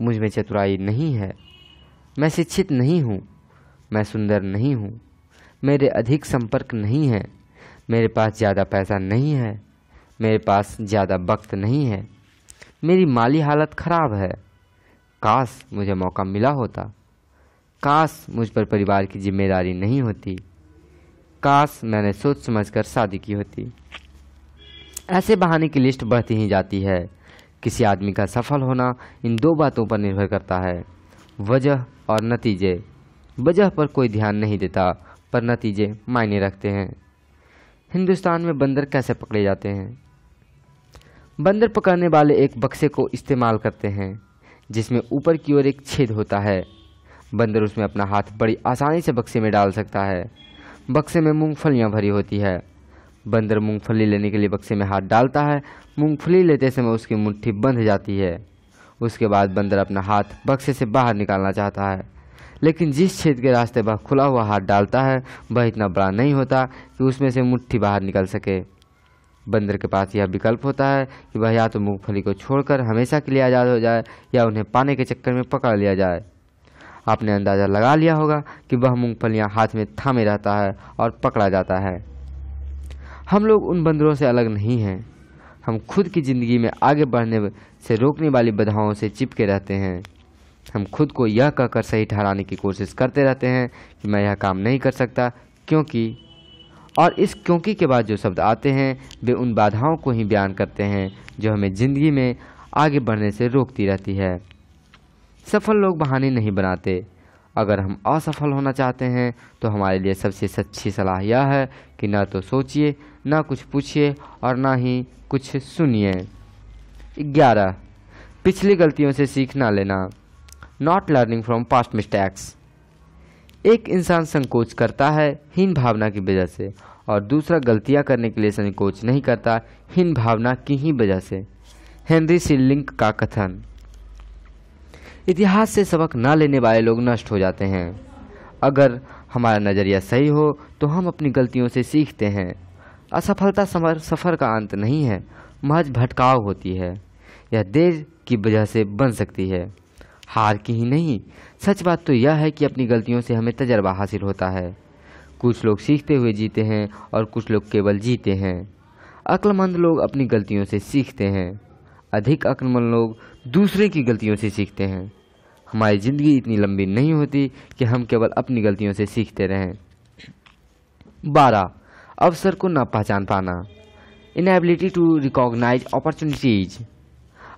मुझ में चतुराई नहीं है, मैं शिक्षित नहीं हूँ, मैं सुंदर नहीं हूँ, मेरे अधिक संपर्क नहीं है, मेरे पास ज़्यादा पैसा नहीं है, मेरे पास ज़्यादा वक्त नहीं है, मेरी माली हालत ख़राब है, काश मुझे मौका मिला होता, काश मुझ पर परिवार की जिम्मेदारी नहीं होती, काश मैंने सोच समझकर शादी की होती। ऐसे बहाने की लिस्ट बढ़ती ही जाती है। किसी आदमी का सफल होना इन दो बातों पर निर्भर करता है: वजह और नतीजे। वजह पर कोई ध्यान नहीं देता पर नतीजे मायने रखते हैं। हिंदुस्तान में बंदर कैसे पकड़े जाते हैं? बंदर पकड़ने वाले एक बक्से को इस्तेमाल करते हैं जिसमें ऊपर की ओर एक छेद होता है। बंदर उसमें अपना हाथ बड़ी आसानी से बक्से में डाल सकता है। बक्से में मूंगफलियां भरी होती है। बंदर मूंगफली लेने के लिए बक्से में हाथ डालता है। मूंगफली लेते समय उसकी मुट्ठी बंध जाती है। उसके बाद बंदर अपना हाथ बक्से से बाहर निकालना चाहता है, लेकिन जिस छेद के रास्ते वह खुला हुआ हाथ डालता है वह इतना बड़ा नहीं होता कि उसमें से मुट्ठी बाहर निकल सके। बंदर के पास यह विकल्प होता है कि वह या तो मूंगफली को छोड़कर हमेशा के लिए आज़ाद हो जाए या उन्हें पाने के चक्कर में पकड़ लिया जाए। आपने अंदाज़ा लगा लिया होगा कि वह मूंगफलियां हाथ में थामे रहता है और पकड़ा जाता है। हम लोग उन बंदरों से अलग नहीं हैं। हम खुद की ज़िंदगी में आगे बढ़ने से रोकने वाली बाधाओं से चिपके रहते हैं। हम खुद को यह कहकर सही ठहराने की कोशिश करते रहते हैं कि मैं यह काम नहीं कर सकता क्योंकि, और इस क्योंकि के बाद जो शब्द आते हैं वे उन बाधाओं को ही बयान करते हैं जो हमें ज़िंदगी में आगे बढ़ने से रोकती रहती है। सफल लोग बहाने नहीं बनाते। अगर हम असफल होना चाहते हैं तो हमारे लिए सबसे अच्छी सलाह यह है कि ना तो सोचिए, ना कुछ पूछिए और ना ही कुछ सुनिए। 11. पिछली गलतियों से सीख ना लेना, not learning from past mistakes. एक इंसान संकोच करता है हीन भावना की वजह से और दूसरा गलतियां करने के लिए संकोच नहीं करता हीन भावना की ही वजह से। हेनरी सिलिंक का कथन। इतिहास से सबक ना लेने वाले लोग नष्ट हो जाते हैं। अगर हमारा नज़रिया सही हो तो हम अपनी गलतियों से सीखते हैं। असफलता सफ़र का अंत नहीं है, महज भटकाव होती है। यह देर की वजह से बन सकती है, हार की ही नहीं। सच बात तो यह है कि अपनी गलतियों से हमें तजर्बा हासिल होता है। कुछ लोग सीखते हुए जीते हैं और कुछ लोग केवल जीते हैं। अक्लमंद लोग अपनी गलतियों से सीखते हैं। अधिक अक्लमंद लोग दूसरे की गलतियों से सीखते हैं। हमारी ज़िंदगी इतनी लंबी नहीं होती कि हम केवल अपनी गलतियों से सीखते रहें। 12. अवसर को न पहचान पाना, इनएबिलिटी टू रिकॉग्नाइज अपॉर्चुनिटीज।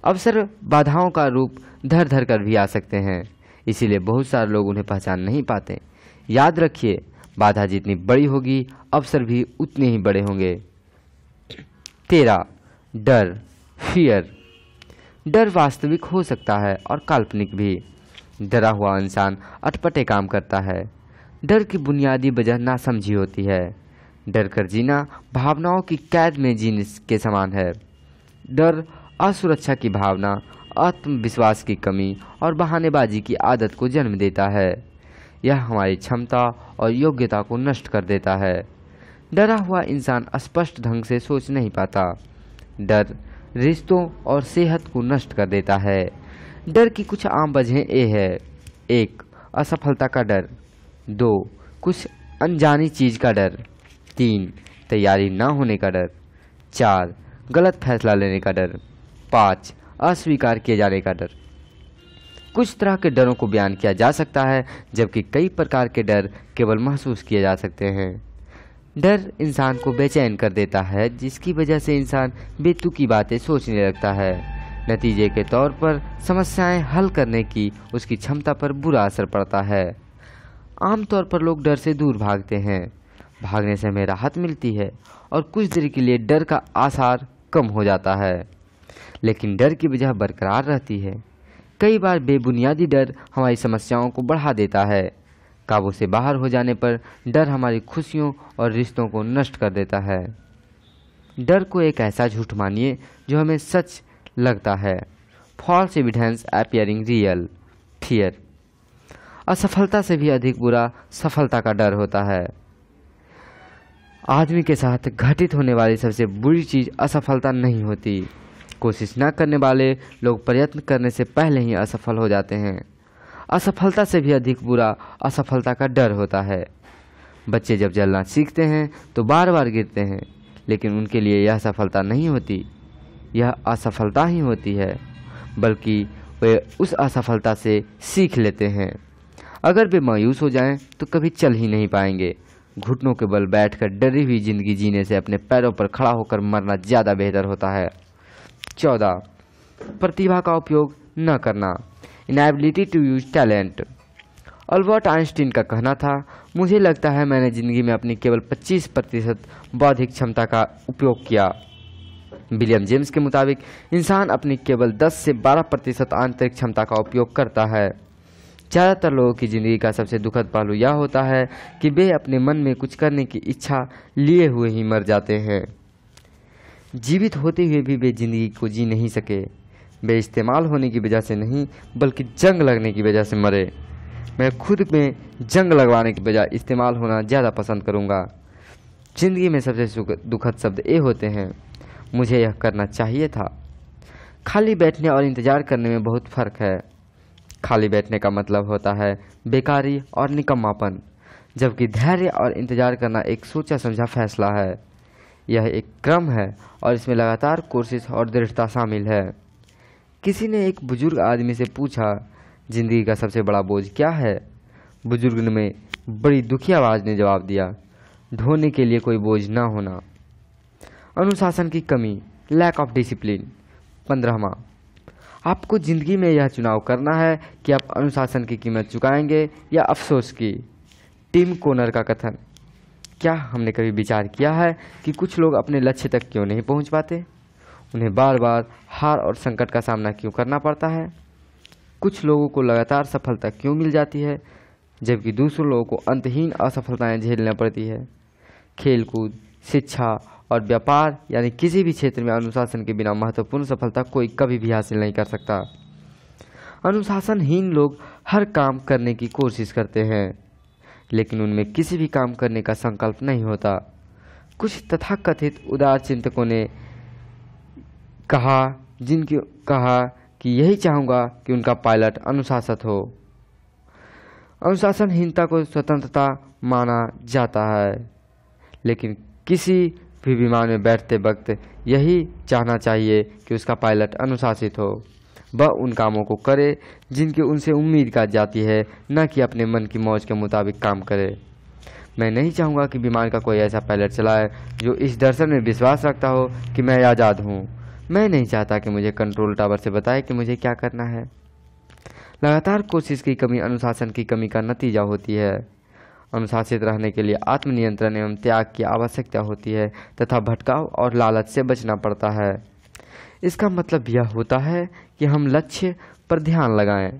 अवसर बाधाओं का रूप धर धर कर भी आ सकते हैं। इसीलिए बहुत सारे लोग उन्हें पहचान नहीं पाते। याद रखिए, बाधा जितनी बड़ी होगी अवसर भी उतने ही बड़े होंगे। 13. डर, फियर। डर वास्तविक हो सकता है और काल्पनिक भी। डरा हुआ इंसान अटपटे काम करता है। डर की बुनियादी वजह नासमझी होती है। डर कर जीना भावनाओं की कैद में जीने के समान है। डर असुरक्षा की भावना, आत्मविश्वास की कमी और बहानेबाजी की आदत को जन्म देता है। यह हमारी क्षमता और योग्यता को नष्ट कर देता है। डरा हुआ इंसान स्पष्ट ढंग से सोच नहीं पाता। डर रिश्तों और सेहत को नष्ट कर देता है। डर की कुछ आम वजहें ये है। 1. असफलता का डर। 2. कुछ अनजानी चीज का डर। 3. तैयारी न होने का डर। 4. गलत फैसला लेने का डर। 5. अस्वीकार किए जाने का डर। कुछ तरह के डरों को बयान किया जा सकता है, जबकि कई प्रकार के डर केवल महसूस किए जा सकते हैं। डर इंसान को बेचैन कर देता है, जिसकी वजह से इंसान बेतुकी बातें सोचने लगता है। नतीजे के तौर पर समस्याएं हल करने की उसकी क्षमता पर बुरा असर पड़ता है। आमतौर पर लोग डर से दूर भागते हैं। भागने से हमें राहत मिलती है और कुछ देर के लिए डर का आसार कम हो जाता है, लेकिन डर की वजह बरकरार रहती है। कई बार बेबुनियादी डर हमारी समस्याओं को बढ़ा देता है। काबू से बाहर हो जाने पर डर हमारी खुशियों और रिश्तों को नष्ट कर देता है। डर को एक ऐसा झूठ मानिए जो हमें सच लगता है। False evidence appearing real. Fear. असफलता से भी अधिक बुरा सफलता का डर होता है। आदमी के साथ घटित होने वाली सबसे बुरी चीज असफलता नहीं होती। कोशिश न करने वाले लोग प्रयत्न करने से पहले ही असफल हो जाते हैं। असफलता से भी अधिक बुरा असफलता का डर होता है। बच्चे जब चलना सीखते हैं तो बार बार गिरते हैं, लेकिन उनके लिए यह सफलता नहीं होती, यह असफलता ही होती है। बल्कि वे उस असफलता से सीख लेते हैं। अगर वे मायूस हो जाएं तो कभी चल ही नहीं पाएंगे। घुटनों के बल बैठकर डरी हुई जिंदगी जीने से अपने पैरों पर खड़ा होकर मरना ज़्यादा बेहतर होता है। 14. प्रतिभा का उपयोग न करना। Inability to use talent. Albert Einstein का कहना था, मुझे लगता है मैंने जिंदगी में अपनी केवल 25% बौद्धिक क्षमता का उपयोग किया। विलियम जेम्स के मुताबिक इंसान अपनी केवल 10 से 12% आंतरिक क्षमता का उपयोग करता है। ज़्यादातर लोगों की ज़िंदगी का सबसे दुखद पहलू यह होता है कि वे अपने मन में कुछ करने की इच्छा लिए हुए ही मर जाते हैं। जीवित होते हुए भी वे ज़िंदगी को जी नहीं सके। वे इस्तेमाल होने की वजह से नहीं, बल्कि जंग लगने की वजह से मरे। मैं खुद में जंग लगवाने की बजाय इस्तेमाल होना ज़्यादा पसंद करूँगा। ज़िंदगी में सबसे दुखद शब्द ये होते हैं, मुझे यह करना चाहिए था। खाली बैठने और इंतज़ार करने में बहुत फ़र्क है। खाली बैठने का मतलब होता है बेकारी और निकम्मापन, जबकि धैर्य और इंतज़ार करना एक सोचा समझा फैसला है। यह एक क्रम है और इसमें लगातार कोशिश और दृढ़ता शामिल है। किसी ने एक बुजुर्ग आदमी से पूछा, जिंदगी का सबसे बड़ा बोझ क्या है? बुजुर्ग ने बड़ी दुखी आवाज़ ने जवाब दिया, ढोने के लिए कोई बोझ ना होना। अनुशासन की कमी, लैक ऑफ डिसिप्लिन। 15वां, आपको ज़िंदगी में यह चुनाव करना है कि आप अनुशासन की कीमत चुकाएंगे या अफसोस की। टिम कोनर का कथन। क्या हमने कभी विचार किया है कि कुछ लोग अपने लक्ष्य तक क्यों नहीं पहुंच पाते? उन्हें बार बार हार और संकट का सामना क्यों करना पड़ता है? कुछ लोगों को लगातार सफलता क्यों मिल जाती है, जबकि दूसरों लोगों को अंतहीन असफलताएं झेलना पड़ती है? खेलकूद, शिक्षा और व्यापार यानी किसी भी क्षेत्र में अनुशासन के बिना महत्वपूर्ण सफलता कोई कभी भी हासिल नहीं कर सकता। अनुशासनहीन लोग हर काम करने की कोशिश करते हैं, लेकिन उनमें किसी भी काम करने का संकल्प नहीं होता। कुछ तथाकथित उदार चिंतकों ने कहा कि यही चाहूँगा कि उनका पायलट अनुशासित हो। अनुशासनहीनता को स्वतंत्रता माना जाता है, लेकिन किसी भी विमान में बैठते वक्त यही चाहना चाहिए कि उसका पायलट अनुशासित हो। वह उन कामों को करे जिनकी उनसे उम्मीद की जाती है, न कि अपने मन की मौज के मुताबिक काम करे। मैं नहीं चाहूँगा कि विमान का कोई ऐसा पायलट चलाए जो इस दर्शन में विश्वास रखता हो कि मैं आज़ाद हूँ। मैं नहीं चाहता कि मुझे कंट्रोल टावर से बताए कि मुझे क्या करना है। लगातार कोशिश की कमी अनुशासन की कमी का नतीजा होती है। अनुशासित रहने के लिए आत्मनियंत्रण एवं त्याग की आवश्यकता होती है तथा भटकाव और लालच से बचना पड़ता है। इसका मतलब यह होता है कि हम लक्ष्य पर ध्यान लगाएं।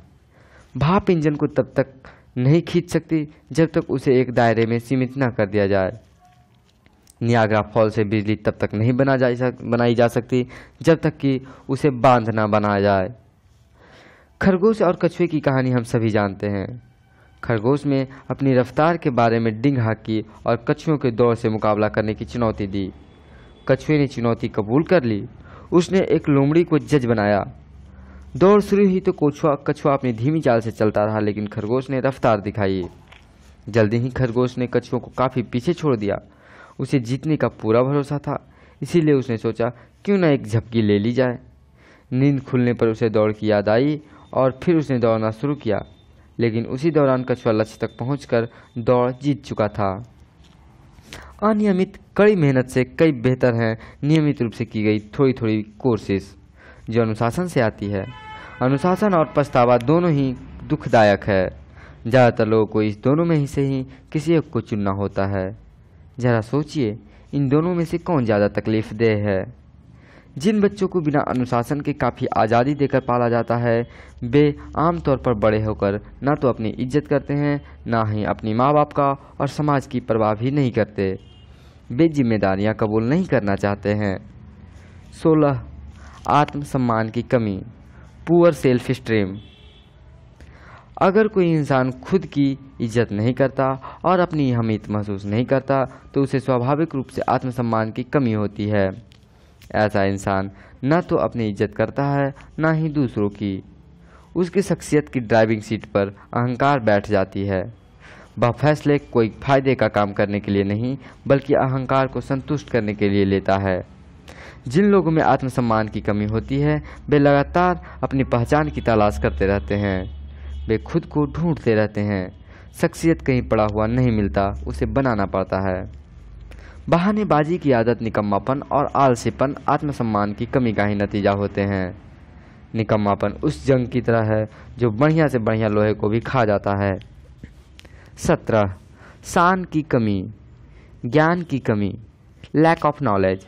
भाप इंजन को तब तक नहीं खींच सकती जब तक उसे एक दायरे में सीमित न कर दिया जाए। नियाग्रा फॉल से बिजली तब तक नहीं बनाई जा सकती जब तक कि उसे बांध न बनाया जाए। खरगोश और कछुए की कहानी हम सभी जानते हैं। खरगोश में अपनी रफ्तार के बारे में डिंग हाँकी और कछुओं के दौड़ से मुकाबला करने की चुनौती दी। कछुए ने चुनौती कबूल कर ली। उसने एक लोमड़ी को जज बनाया। दौड़ शुरू हुई तो कछुआ अपनी धीमी चाल से चलता रहा, लेकिन खरगोश ने रफ्तार दिखाई। जल्दी ही खरगोश ने कछुओं को काफ़ी पीछे छोड़ दिया। उसे जीतने का पूरा भरोसा था, इसीलिए उसने सोचा क्यों न एक झपकी ले ली जाए। नींद खुलने पर उसे दौड़ की याद आई और फिर उसने दौड़ना शुरू किया, लेकिन उसी दौरान कछुआ लक्ष्य तक पहुंचकर दौड़ जीत चुका था। अनियमित कड़ी मेहनत से कई बेहतर है नियमित रूप से की गई थोड़ी थोड़ी कोशिश जो अनुशासन से आती है। अनुशासन और पछतावा दोनों ही दुखदायक है। ज़्यादातर लोगों को इस दोनों में से ही किसी एक को चुनना होता है। ज़रा सोचिए, इन दोनों में से कौन ज़्यादा तकलीफदेह है। जिन बच्चों को बिना अनुशासन के काफ़ी आज़ादी देकर पाला जाता है, वे आमतौर पर बड़े होकर ना तो अपनी इज्जत करते हैं, ना ही अपनी माँ बाप का और समाज की परवाह भी नहीं करते। वे जिम्मेदारियां कबूल नहीं करना चाहते हैं। 16. आत्मसम्मान की कमी, पुअर सेल्फ स्टीम। अगर कोई इंसान खुद की इज्जत नहीं करता और अपनी अहमियत महसूस नहीं करता तो उसे स्वाभाविक रूप से आत्मसम्मान की कमी होती है। ऐसा इंसान न तो अपनी इज्जत करता है न ही दूसरों की। उसकी शख्सियत की ड्राइविंग सीट पर अहंकार बैठ जाती है। वह फैसले कोई फायदे का काम करने के लिए नहीं बल्कि अहंकार को संतुष्ट करने के लिए लेता है। जिन लोगों में आत्मसम्मान की कमी होती है वे लगातार अपनी पहचान की तलाश करते रहते हैं। वे खुद को ढूंढते रहते हैं। शख्सियत कहीं पड़ा हुआ नहीं मिलता, उसे बनाना पड़ता है। बहानेबाजी की आदत, निकम्मापन और आलसीपन आत्मसम्मान की कमी का ही नतीजा होते हैं। निकम्मापन उस जंग की तरह है जो बढ़िया से बढ़िया लोहे को भी खा जाता है। 17. शान की कमी, ज्ञान की कमी, लैक ऑफ नॉलेज।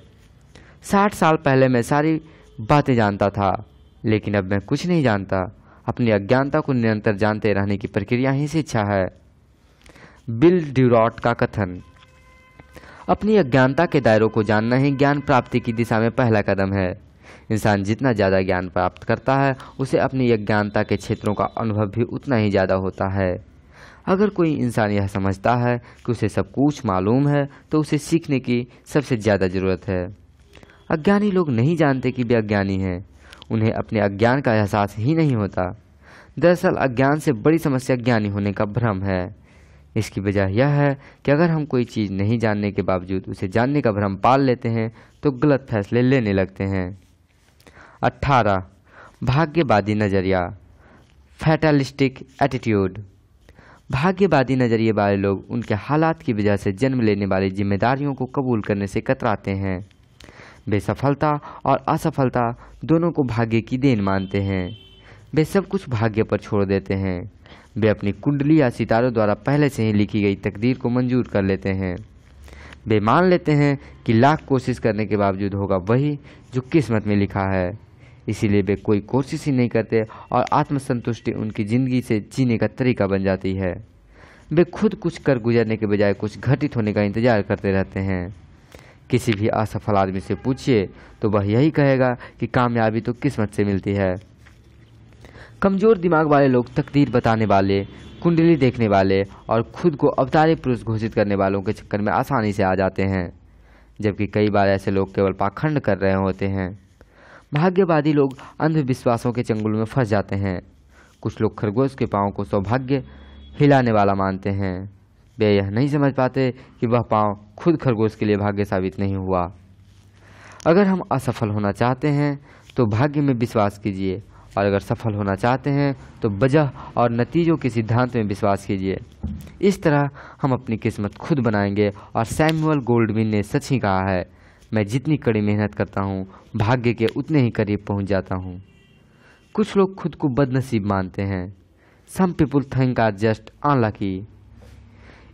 60 साल पहले मैं सारी बातें जानता था, लेकिन अब मैं कुछ नहीं जानता। अपनी अज्ञानता को निरंतर जानते रहने की प्रक्रिया ही शिक्षा है। बिल ड्यूरॉट का कथन। अपनी अज्ञानता के दायरों को जानना ही ज्ञान प्राप्ति की दिशा में पहला कदम है। इंसान जितना ज़्यादा ज्ञान प्राप्त करता है उसे अपनी अज्ञानता के क्षेत्रों का अनुभव भी उतना ही ज़्यादा होता है। अगर कोई इंसान यह समझता है कि उसे सब कुछ मालूम है तो उसे सीखने की सबसे ज़्यादा ज़रूरत है। अज्ञानी लोग नहीं जानते कि वे अज्ञानी हैं। उन्हें अपने अज्ञान का एहसास ही नहीं होता। दरअसल अज्ञान से बड़ी समस्या ज्ञानी होने का भ्रम है। इसकी वजह यह है कि अगर हम कोई चीज़ नहीं जानने के बावजूद उसे जानने का भ्रम पाल लेते हैं तो गलत फैसले लेने लगते हैं। 18. भाग्यवादी नज़रिया, फैटलिस्टिक एटीट्यूड। भाग्यवादी नज़रिए वाले लोग उनके हालात की वजह से जन्म लेने वाली जिम्मेदारियों को कबूल करने से कतराते हैं। वे सफलता और असफलता दोनों को भाग्य की देन मानते हैं। वे सब कुछ भाग्य पर छोड़ देते हैं। वे अपनी कुंडली या सितारों द्वारा पहले से ही लिखी गई तकदीर को मंजूर कर लेते हैं। वे मान लेते हैं कि लाख कोशिश करने के बावजूद होगा वही जो किस्मत में लिखा है। इसीलिए वे कोई कोशिश ही नहीं करते और आत्मसंतुष्टि उनकी ज़िंदगी से जीने का तरीका बन जाती है। वे खुद कुछ कर गुजरने के बजाय कुछ घटित होने का इंतजार करते रहते हैं। किसी भी असफल आदमी से पूछिए तो वह यही कहेगा कि कामयाबी तो किस्मत से मिलती है। कमज़ोर दिमाग वाले लोग तकदीर बताने वाले, कुंडली देखने वाले और खुद को अवतारी पुरुष घोषित करने वालों के चक्कर में आसानी से आ जाते हैं, जबकि कई बार ऐसे लोग केवल पाखंड कर रहे होते हैं। भाग्यवादी लोग अंधविश्वासों के चंगुल में फंस जाते हैं। कुछ लोग खरगोश के पाँव को सौभाग्य हिलाने वाला मानते हैं। वे यह नहीं समझ पाते कि वह पाँव खुद खरगोश के लिए भाग्य साबित नहीं हुआ। अगर हम असफल होना चाहते हैं तो भाग्य में विश्वास कीजिए, और अगर सफल होना चाहते हैं तो वजह और नतीजों के सिद्धांत में विश्वास कीजिए। इस तरह हम अपनी किस्मत खुद बनाएंगे। और सैमुअल गोल्डविन ने सच ही कहा है, मैं जितनी कड़ी मेहनत करता हूँ भाग्य के उतने ही करीब पहुँच जाता हूँ। कुछ लोग खुद को बदनसीब मानते हैं। Some people think are just unlucky.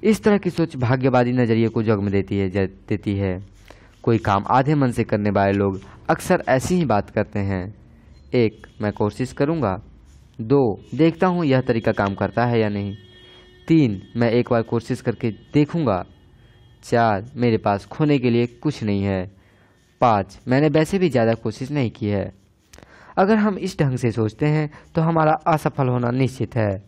इस तरह की सोच भाग्यवादी नजरिए को जन्म देती है। कोई काम आधे मन से करने वाले लोग अक्सर ऐसी ही बात करते हैं। 1. मैं कोशिश करूंगा। 2. देखता हूं यह तरीका काम करता है या नहीं। 3. मैं एक बार कोशिश करके देखूंगा। 4. मेरे पास खोने के लिए कुछ नहीं है। 5. मैंने वैसे भी ज़्यादा कोशिश नहीं की है। अगर हम इस ढंग से सोचते हैं तो हमारा असफल होना निश्चित है,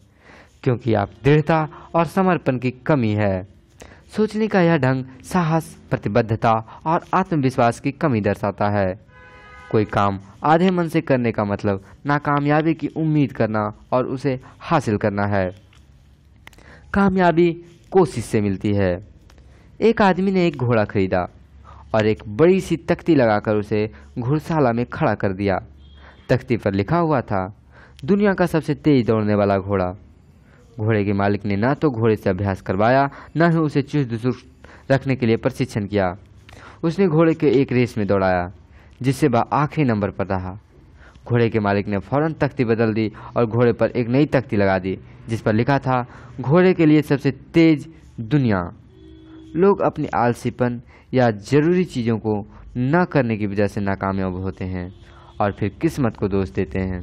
क्योंकि आप दृढ़ता और समर्पण की कमी है। सोचने का यह ढंग साहस, प्रतिबद्धता और आत्मविश्वास की कमी दर्शाता है। कोई काम आधे मन से करने का मतलब नाकामयाबी की उम्मीद करना और उसे हासिल करना है। कामयाबी कोशिश से मिलती है। एक आदमी ने एक घोड़ा खरीदा और एक बड़ी सी तख्ती लगाकर उसे घुड़शाला में खड़ा कर दिया। तख्ती पर लिखा हुआ था, दुनिया का सबसे तेज दौड़ने वाला घोड़ा। घोड़े के मालिक ने न तो घोड़े से अभ्यास करवाया, न ही उसे चुस्त रखने के लिए प्रशिक्षण किया। उसने घोड़े को एक रेस में दौड़ाया जिससे वह आखिरी नंबर पर रहा। घोड़े के मालिक ने फौरन तख्ती बदल दी और घोड़े पर एक नई तख्ती लगा दी जिस पर लिखा था, घोड़े के लिए सबसे तेज दुनिया। लोग अपनी आलसीपन या ज़रूरी चीज़ों को न करने की वजह से नाकामयाब होते हैं और फिर किस्मत को दोष देते हैं।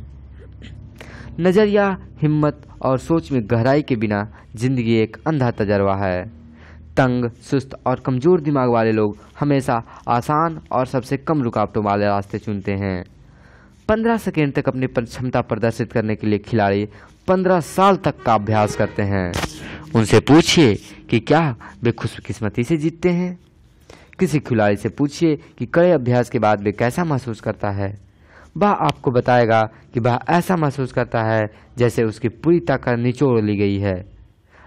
नज़रिया, हिम्मत और सोच में गहराई के बिना जिंदगी एक अंधा तजर्बा है। तंग, सुस्त और कमज़ोर दिमाग वाले लोग हमेशा आसान और सबसे कम रुकावटों वाले रास्ते चुनते हैं। 15 सेकेंड तक अपनी क्षमता प्रदर्शित करने के लिए खिलाड़ी 15 साल तक का अभ्यास करते हैं। उनसे पूछिए कि क्या वे खुशकिस्मती से जीतते हैं। किसी खिलाड़ी से पूछिए कि कड़े अभ्यास के बाद वे कैसा महसूस करता है। वह आपको बताएगा कि वह ऐसा महसूस करता है जैसे उसकी पूरी ताकत निचोड़ ली गई है।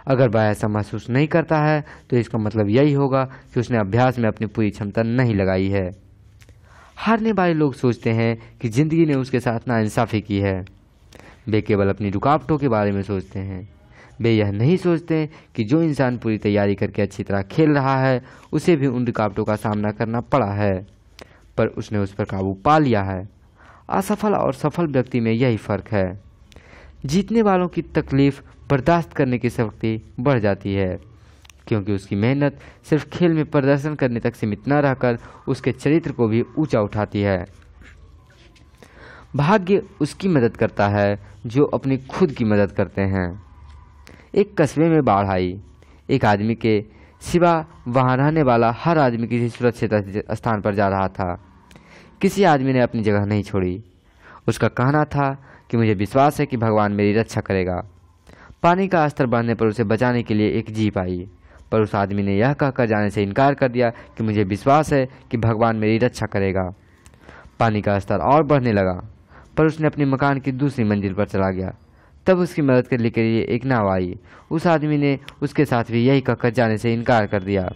अगर वह ऐसा महसूस नहीं करता है तो इसका मतलब यही होगा कि उसने अभ्यास में अपनी पूरी क्षमता नहीं लगाई है। हारने वाले लोग सोचते हैं कि जिंदगी ने उसके साथ नाइंसाफ़ी की है। वे केवल अपनी रुकावटों के बारे में सोचते हैं। वे यह नहीं सोचते कि जो इंसान पूरी तैयारी करके अच्छी तरह खेल रहा है उसे भी उन रुकावटों का सामना करना पड़ा है, पर उसने उस पर काबू पा लिया है। असफल और सफल व्यक्ति में यही फ़र्क है। जीतने वालों की तकलीफ़ बर्दाश्त करने की शक्ति बढ़ जाती है, क्योंकि उसकी मेहनत सिर्फ खेल में प्रदर्शन करने तक सीमित न रहकर उसके चरित्र को भी ऊंचा उठाती है। भाग्य उसकी मदद करता है जो अपनी खुद की मदद करते हैं। एक कस्बे में बाढ़ आई। एक आदमी के सिवा वहाँ रहने वाला हर आदमी किसी सुरक्षित स्थान पर जा रहा था। किसी आदमी ने अपनी जगह नहीं छोड़ी। उसका कहना था कि मुझे विश्वास है कि भगवान मेरी रक्षा करेगा। पानी का स्तर बढ़ने पर उसे बचाने के लिए एक जीप आई, पर उस आदमी ने यह कहकर जाने से इनकार कर दिया कि मुझे विश्वास है कि भगवान मेरी रक्षा करेगा। पानी का स्तर और बढ़ने लगा, पर उसने अपने मकान की दूसरी मंजिल पर चला गया। तब उसकी मदद करने के लिए एक नाव आई। उस आदमी ने उसके साथ भी यही कहकर जाने से इनकार कर दिया,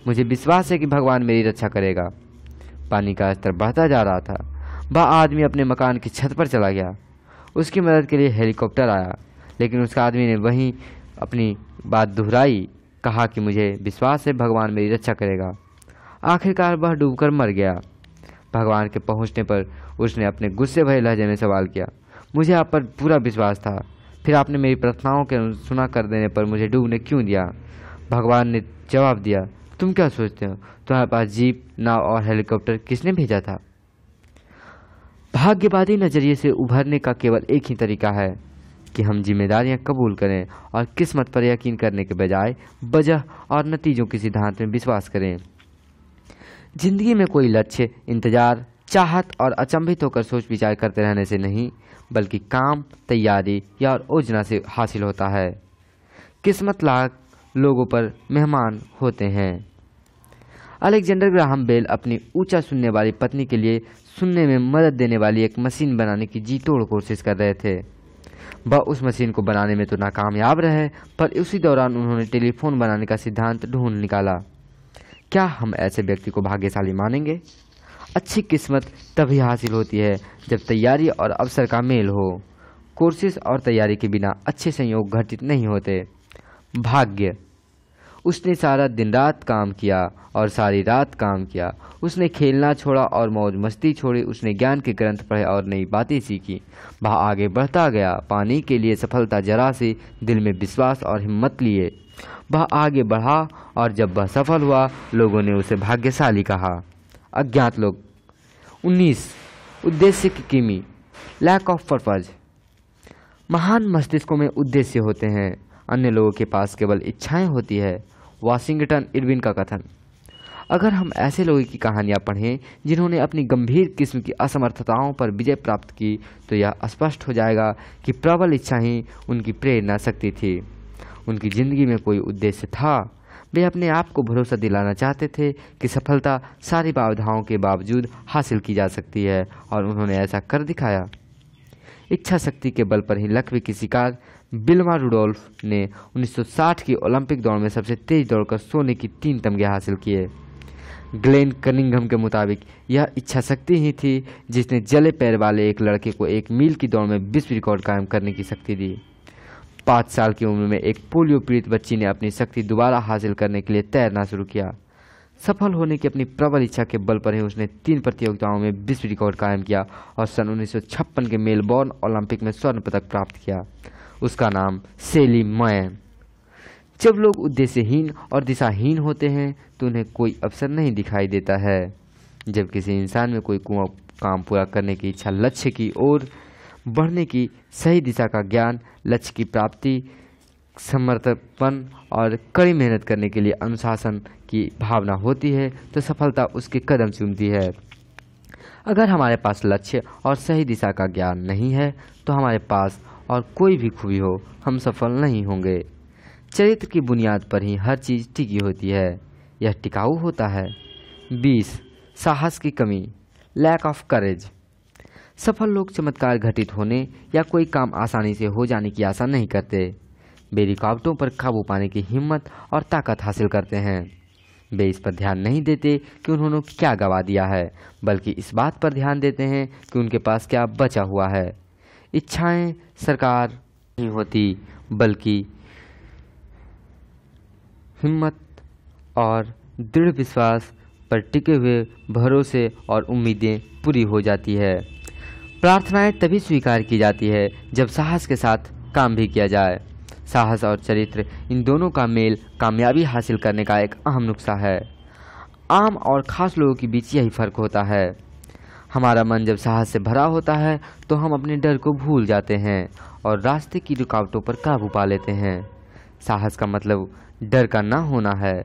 मुझे विश्वास है कि भगवान मेरी रक्षा करेगा। पानी का स्तर बढ़ता जा रहा था। वह आदमी अपने मकान की छत पर चला गया। उसकी मदद के लिए हेलीकॉप्टर आया, लेकिन उस आदमी ने वहीं अपनी बात दोहराई, कहा कि मुझे विश्वास है भगवान मेरी रक्षा करेगा। आखिरकार वह डूबकर मर गया। भगवान के पहुंचने पर उसने अपने गुस्से भरे लहजे में सवाल किया, मुझे आप पर पूरा विश्वास था, फिर आपने मेरी प्रार्थनाओं के सुना कर देने पर मुझे डूबने क्यों दिया। भगवान ने जवाब दिया, तुम क्या सोचते हो, तुम्हारे पास जीप, नाव और हेलीकॉप्टर किसने भेजा था। भाग्यवादी नजरिए से उभरने का केवल एक ही तरीका है कि हम जिम्मेदारियां कबूल करें और किस्मत पर यकीन करने के बजाय वजह और नतीजों के सिद्धांत में विश्वास करें। जिंदगी में कोई लक्ष्य, इंतजार, चाहत और अचंभित होकर सोच विचार करते रहने से नहीं, बल्कि काम, तैयारी या और योजना से हासिल होता है। किस्मत लाख लोगों पर मेहमान होते हैं। अलेक्जेंडर ग्राहम बेल अपनी ऊंचा सुनने वाली पत्नी के लिए सुनने में मदद देने वाली एक मशीन बनाने की जी तोड़ कोशिश कर रहे थे। वह उस मशीन को बनाने में तो नाकामयाब रहे, पर उसी दौरान उन्होंने टेलीफोन बनाने का सिद्धांत ढूंढ निकाला। क्या हम ऐसे व्यक्ति को भाग्यशाली मानेंगे? अच्छी किस्मत तभी हासिल होती है जब तैयारी और अवसर का मेल हो। कोशिश और तैयारी के बिना अच्छे संयोग घटित नहीं होते। भाग्य उसने सारा दिन रात काम किया और सारी रात काम किया। उसने खेलना छोड़ा और मौज मस्ती छोड़ी। उसने ज्ञान के ग्रंथ पढ़े और नई बातें सीखी। वह आगे बढ़ता गया, पाने के लिए सफलता जरा सी, दिल में विश्वास और हिम्मत लिए। वह आगे बढ़ा और जब वह सफल हुआ, लोगों ने उसे भाग्यशाली कहा। अज्ञात लोग। 19 उद्देश्य की कमी, लैक ऑफ पर्पज। महान मस्तिष्कों में उद्देश्य होते हैं, अन्य लोगों के पास केवल इच्छाएं होती है। वाशिंगटन इरविन का कथन। अगर हम ऐसे लोगों की कहानियां पढ़ें जिन्होंने अपनी गंभीर किस्म की असमर्थताओं पर विजय प्राप्त की, तो यह स्पष्ट हो जाएगा कि प्रबल इच्छा ही उनकी प्रेरणा शक्ति थी। उनकी जिंदगी में कोई उद्देश्य था। वे अपने आप को भरोसा दिलाना चाहते थे कि सफलता सारी बाधाओं के बावजूद हासिल की जा सकती है, और उन्होंने ऐसा कर दिखाया। इच्छा शक्ति के बल पर ही लक्ष्य की शिकार विल्मा रुडोल्फ ने 1960 की ओलंपिक दौड़ में सबसे तेज दौड़कर सोने की 3 तमगे हासिल किए। ग्लेन कनिंघम के मुताबिक यह इच्छा शक्ति ही थी जिसने जले पैर वाले एक लड़के को 1 मील की दौड़ में विश्व रिकॉर्ड कायम करने की शक्ति दी। 5 साल की उम्र में एक पोलियो पीड़ित बच्ची ने अपनी शक्ति दोबारा हासिल करने के लिए तैरना शुरू किया। सफल होने की अपनी प्रबल इच्छा के बल पर ही उसने 3 प्रतियोगिताओं में विश्व रिकॉर्ड कायम किया और सन 1956 के मेलबोर्न ओलंपिक में स्वर्ण पदक प्राप्त किया। उसका नाम सेली मैन। जब लोग उद्देश्यहीन और दिशाहीन होते हैं तो उन्हें कोई अवसर नहीं दिखाई देता है। जब किसी इंसान में कोई काम पूरा करने की इच्छा, लक्ष्य की ओर बढ़ने की सही दिशा का ज्ञान, लक्ष्य की प्राप्ति, समर्पण और कड़ी मेहनत करने के लिए अनुशासन की भावना होती है, तो सफलता उसके कदम चूमती है। अगर हमारे पास लक्ष्य और सही दिशा का ज्ञान नहीं है, तो हमारे पास और कोई भी खूबी हो, हम सफल नहीं होंगे। चरित्र की बुनियाद पर ही हर चीज़ टिकी होती है, यह टिकाऊ होता है। 20 साहस की कमी, लैक ऑफ करेज। सफल लोग चमत्कार घटित होने या कोई काम आसानी से हो जाने की आशा नहीं करते। वे रुकावटों पर काबू पाने की हिम्मत और ताकत हासिल करते हैं। वे इस पर ध्यान नहीं देते कि उन्होंने क्या गवा दिया है, बल्कि इस बात पर ध्यान देते हैं कि उनके पास क्या बचा हुआ है। इच्छाएं सरकार नहीं होती, बल्कि हिम्मत और दृढ़ विश्वास पर टिके हुए भरोसे और उम्मीदें पूरी हो जाती है। प्रार्थनाएं तभी स्वीकार की जाती है जब साहस के साथ काम भी किया जाए। साहस और चरित्र, इन दोनों का मेल कामयाबी हासिल करने का एक अहम नुस्खा है। आम और खास लोगों के बीच यही फर्क होता है। हमारा मन जब साहस से भरा होता है तो हम अपने डर को भूल जाते हैं और रास्ते की रुकावटों पर काबू पा लेते हैं। साहस का मतलब डर का ना होना है,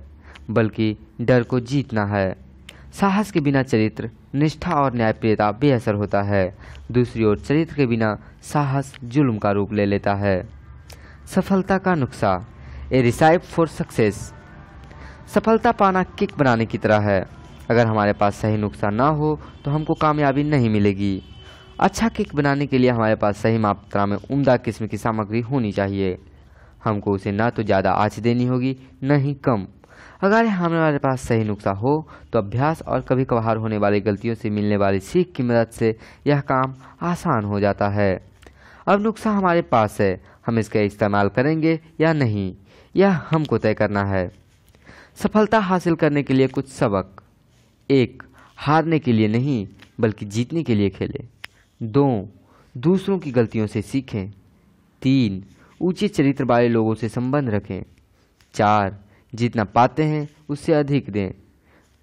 बल्कि डर को जीतना है। साहस के बिना चरित्र, निष्ठा और न्यायप्रियता बेअसर होता है। दूसरी ओर चरित्र के बिना साहस जुल्म का रूप ले लेता है। सफलता का नुस्खा, ए रिसाइप फॉर सक्सेस। सफलता पाना किक बनाने की तरह है। अगर हमारे पास सही नुस्खा ना हो तो हमको कामयाबी नहीं मिलेगी। अच्छा किक बनाने के लिए हमारे पास सही मात्रा में उम्दा किस्म की सामग्री होनी चाहिए। हमको उसे ना तो ज़्यादा आँच देनी होगी, न ही कम। अगर हमारे पास सही नुस्खा हो तो अभ्यास और कभी कभार होने वाली गलतियों से मिलने वाली सीख की मदद से यह काम आसान हो जाता है। अब नुस्खा हमारे पास है, हम इसका इस्तेमाल करेंगे या नहीं, यह हमको तय करना है। सफलता हासिल करने के लिए कुछ सबक। 1 हारने के लिए नहीं, बल्कि जीतने के लिए खेलें। 2 दूसरों की गलतियों से सीखें। 3 ऊंचे चरित्र वाले लोगों से संबंध रखें। 4 जितना पाते हैं उससे अधिक दें।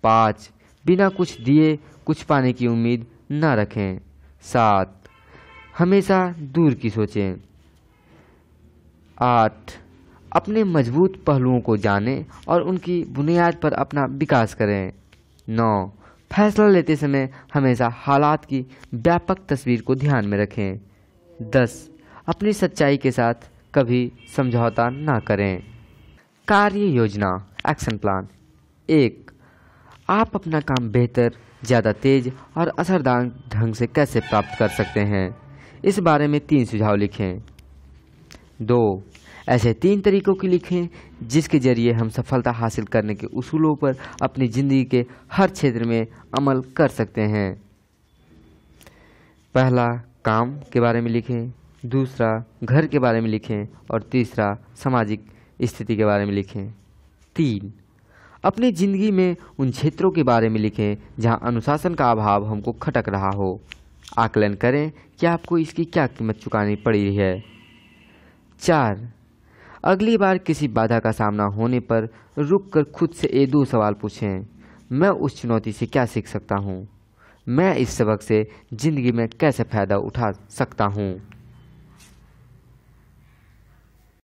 5 बिना कुछ दिए कुछ पाने की उम्मीद न रखें। 7 हमेशा दूर की सोचें। 8 अपने मजबूत पहलुओं को जानें और उनकी बुनियाद पर अपना विकास करें। 9 फैसला लेते समय हमेशा हालात की व्यापक तस्वीर को ध्यान में रखें। 10 अपनी सच्चाई के साथ कभी समझौता ना करें। कार्य योजना, एक्शन प्लान। 1 आप अपना काम बेहतर, ज़्यादा तेज और असरदार ढंग से कैसे प्राप्त कर सकते हैं, इस बारे में 3 सुझाव लिखें। 2 ऐसे 3 तरीकों की लिखें जिसके जरिए हम सफलता हासिल करने के उसूलों पर अपनी ज़िंदगी के हर क्षेत्र में अमल कर सकते हैं। पहला काम के बारे में लिखें, दूसरा घर के बारे में लिखें और तीसरा सामाजिक स्थिति के बारे में लिखें। 3. अपनी ज़िंदगी में उन क्षेत्रों के बारे में लिखें जहां अनुशासन का अभाव हमको खटक रहा हो। आकलन करें कि आपको इसकी क्या कीमत चुकानी पड़ी है। 4. अगली बार किसी बाधा का सामना होने पर रुककर खुद से ये 2 सवाल पूछें। मैं उस चुनौती से क्या सीख सकता हूँ? मैं इस सबक से ज़िंदगी में कैसे फ़ायदा उठा सकता हूँ?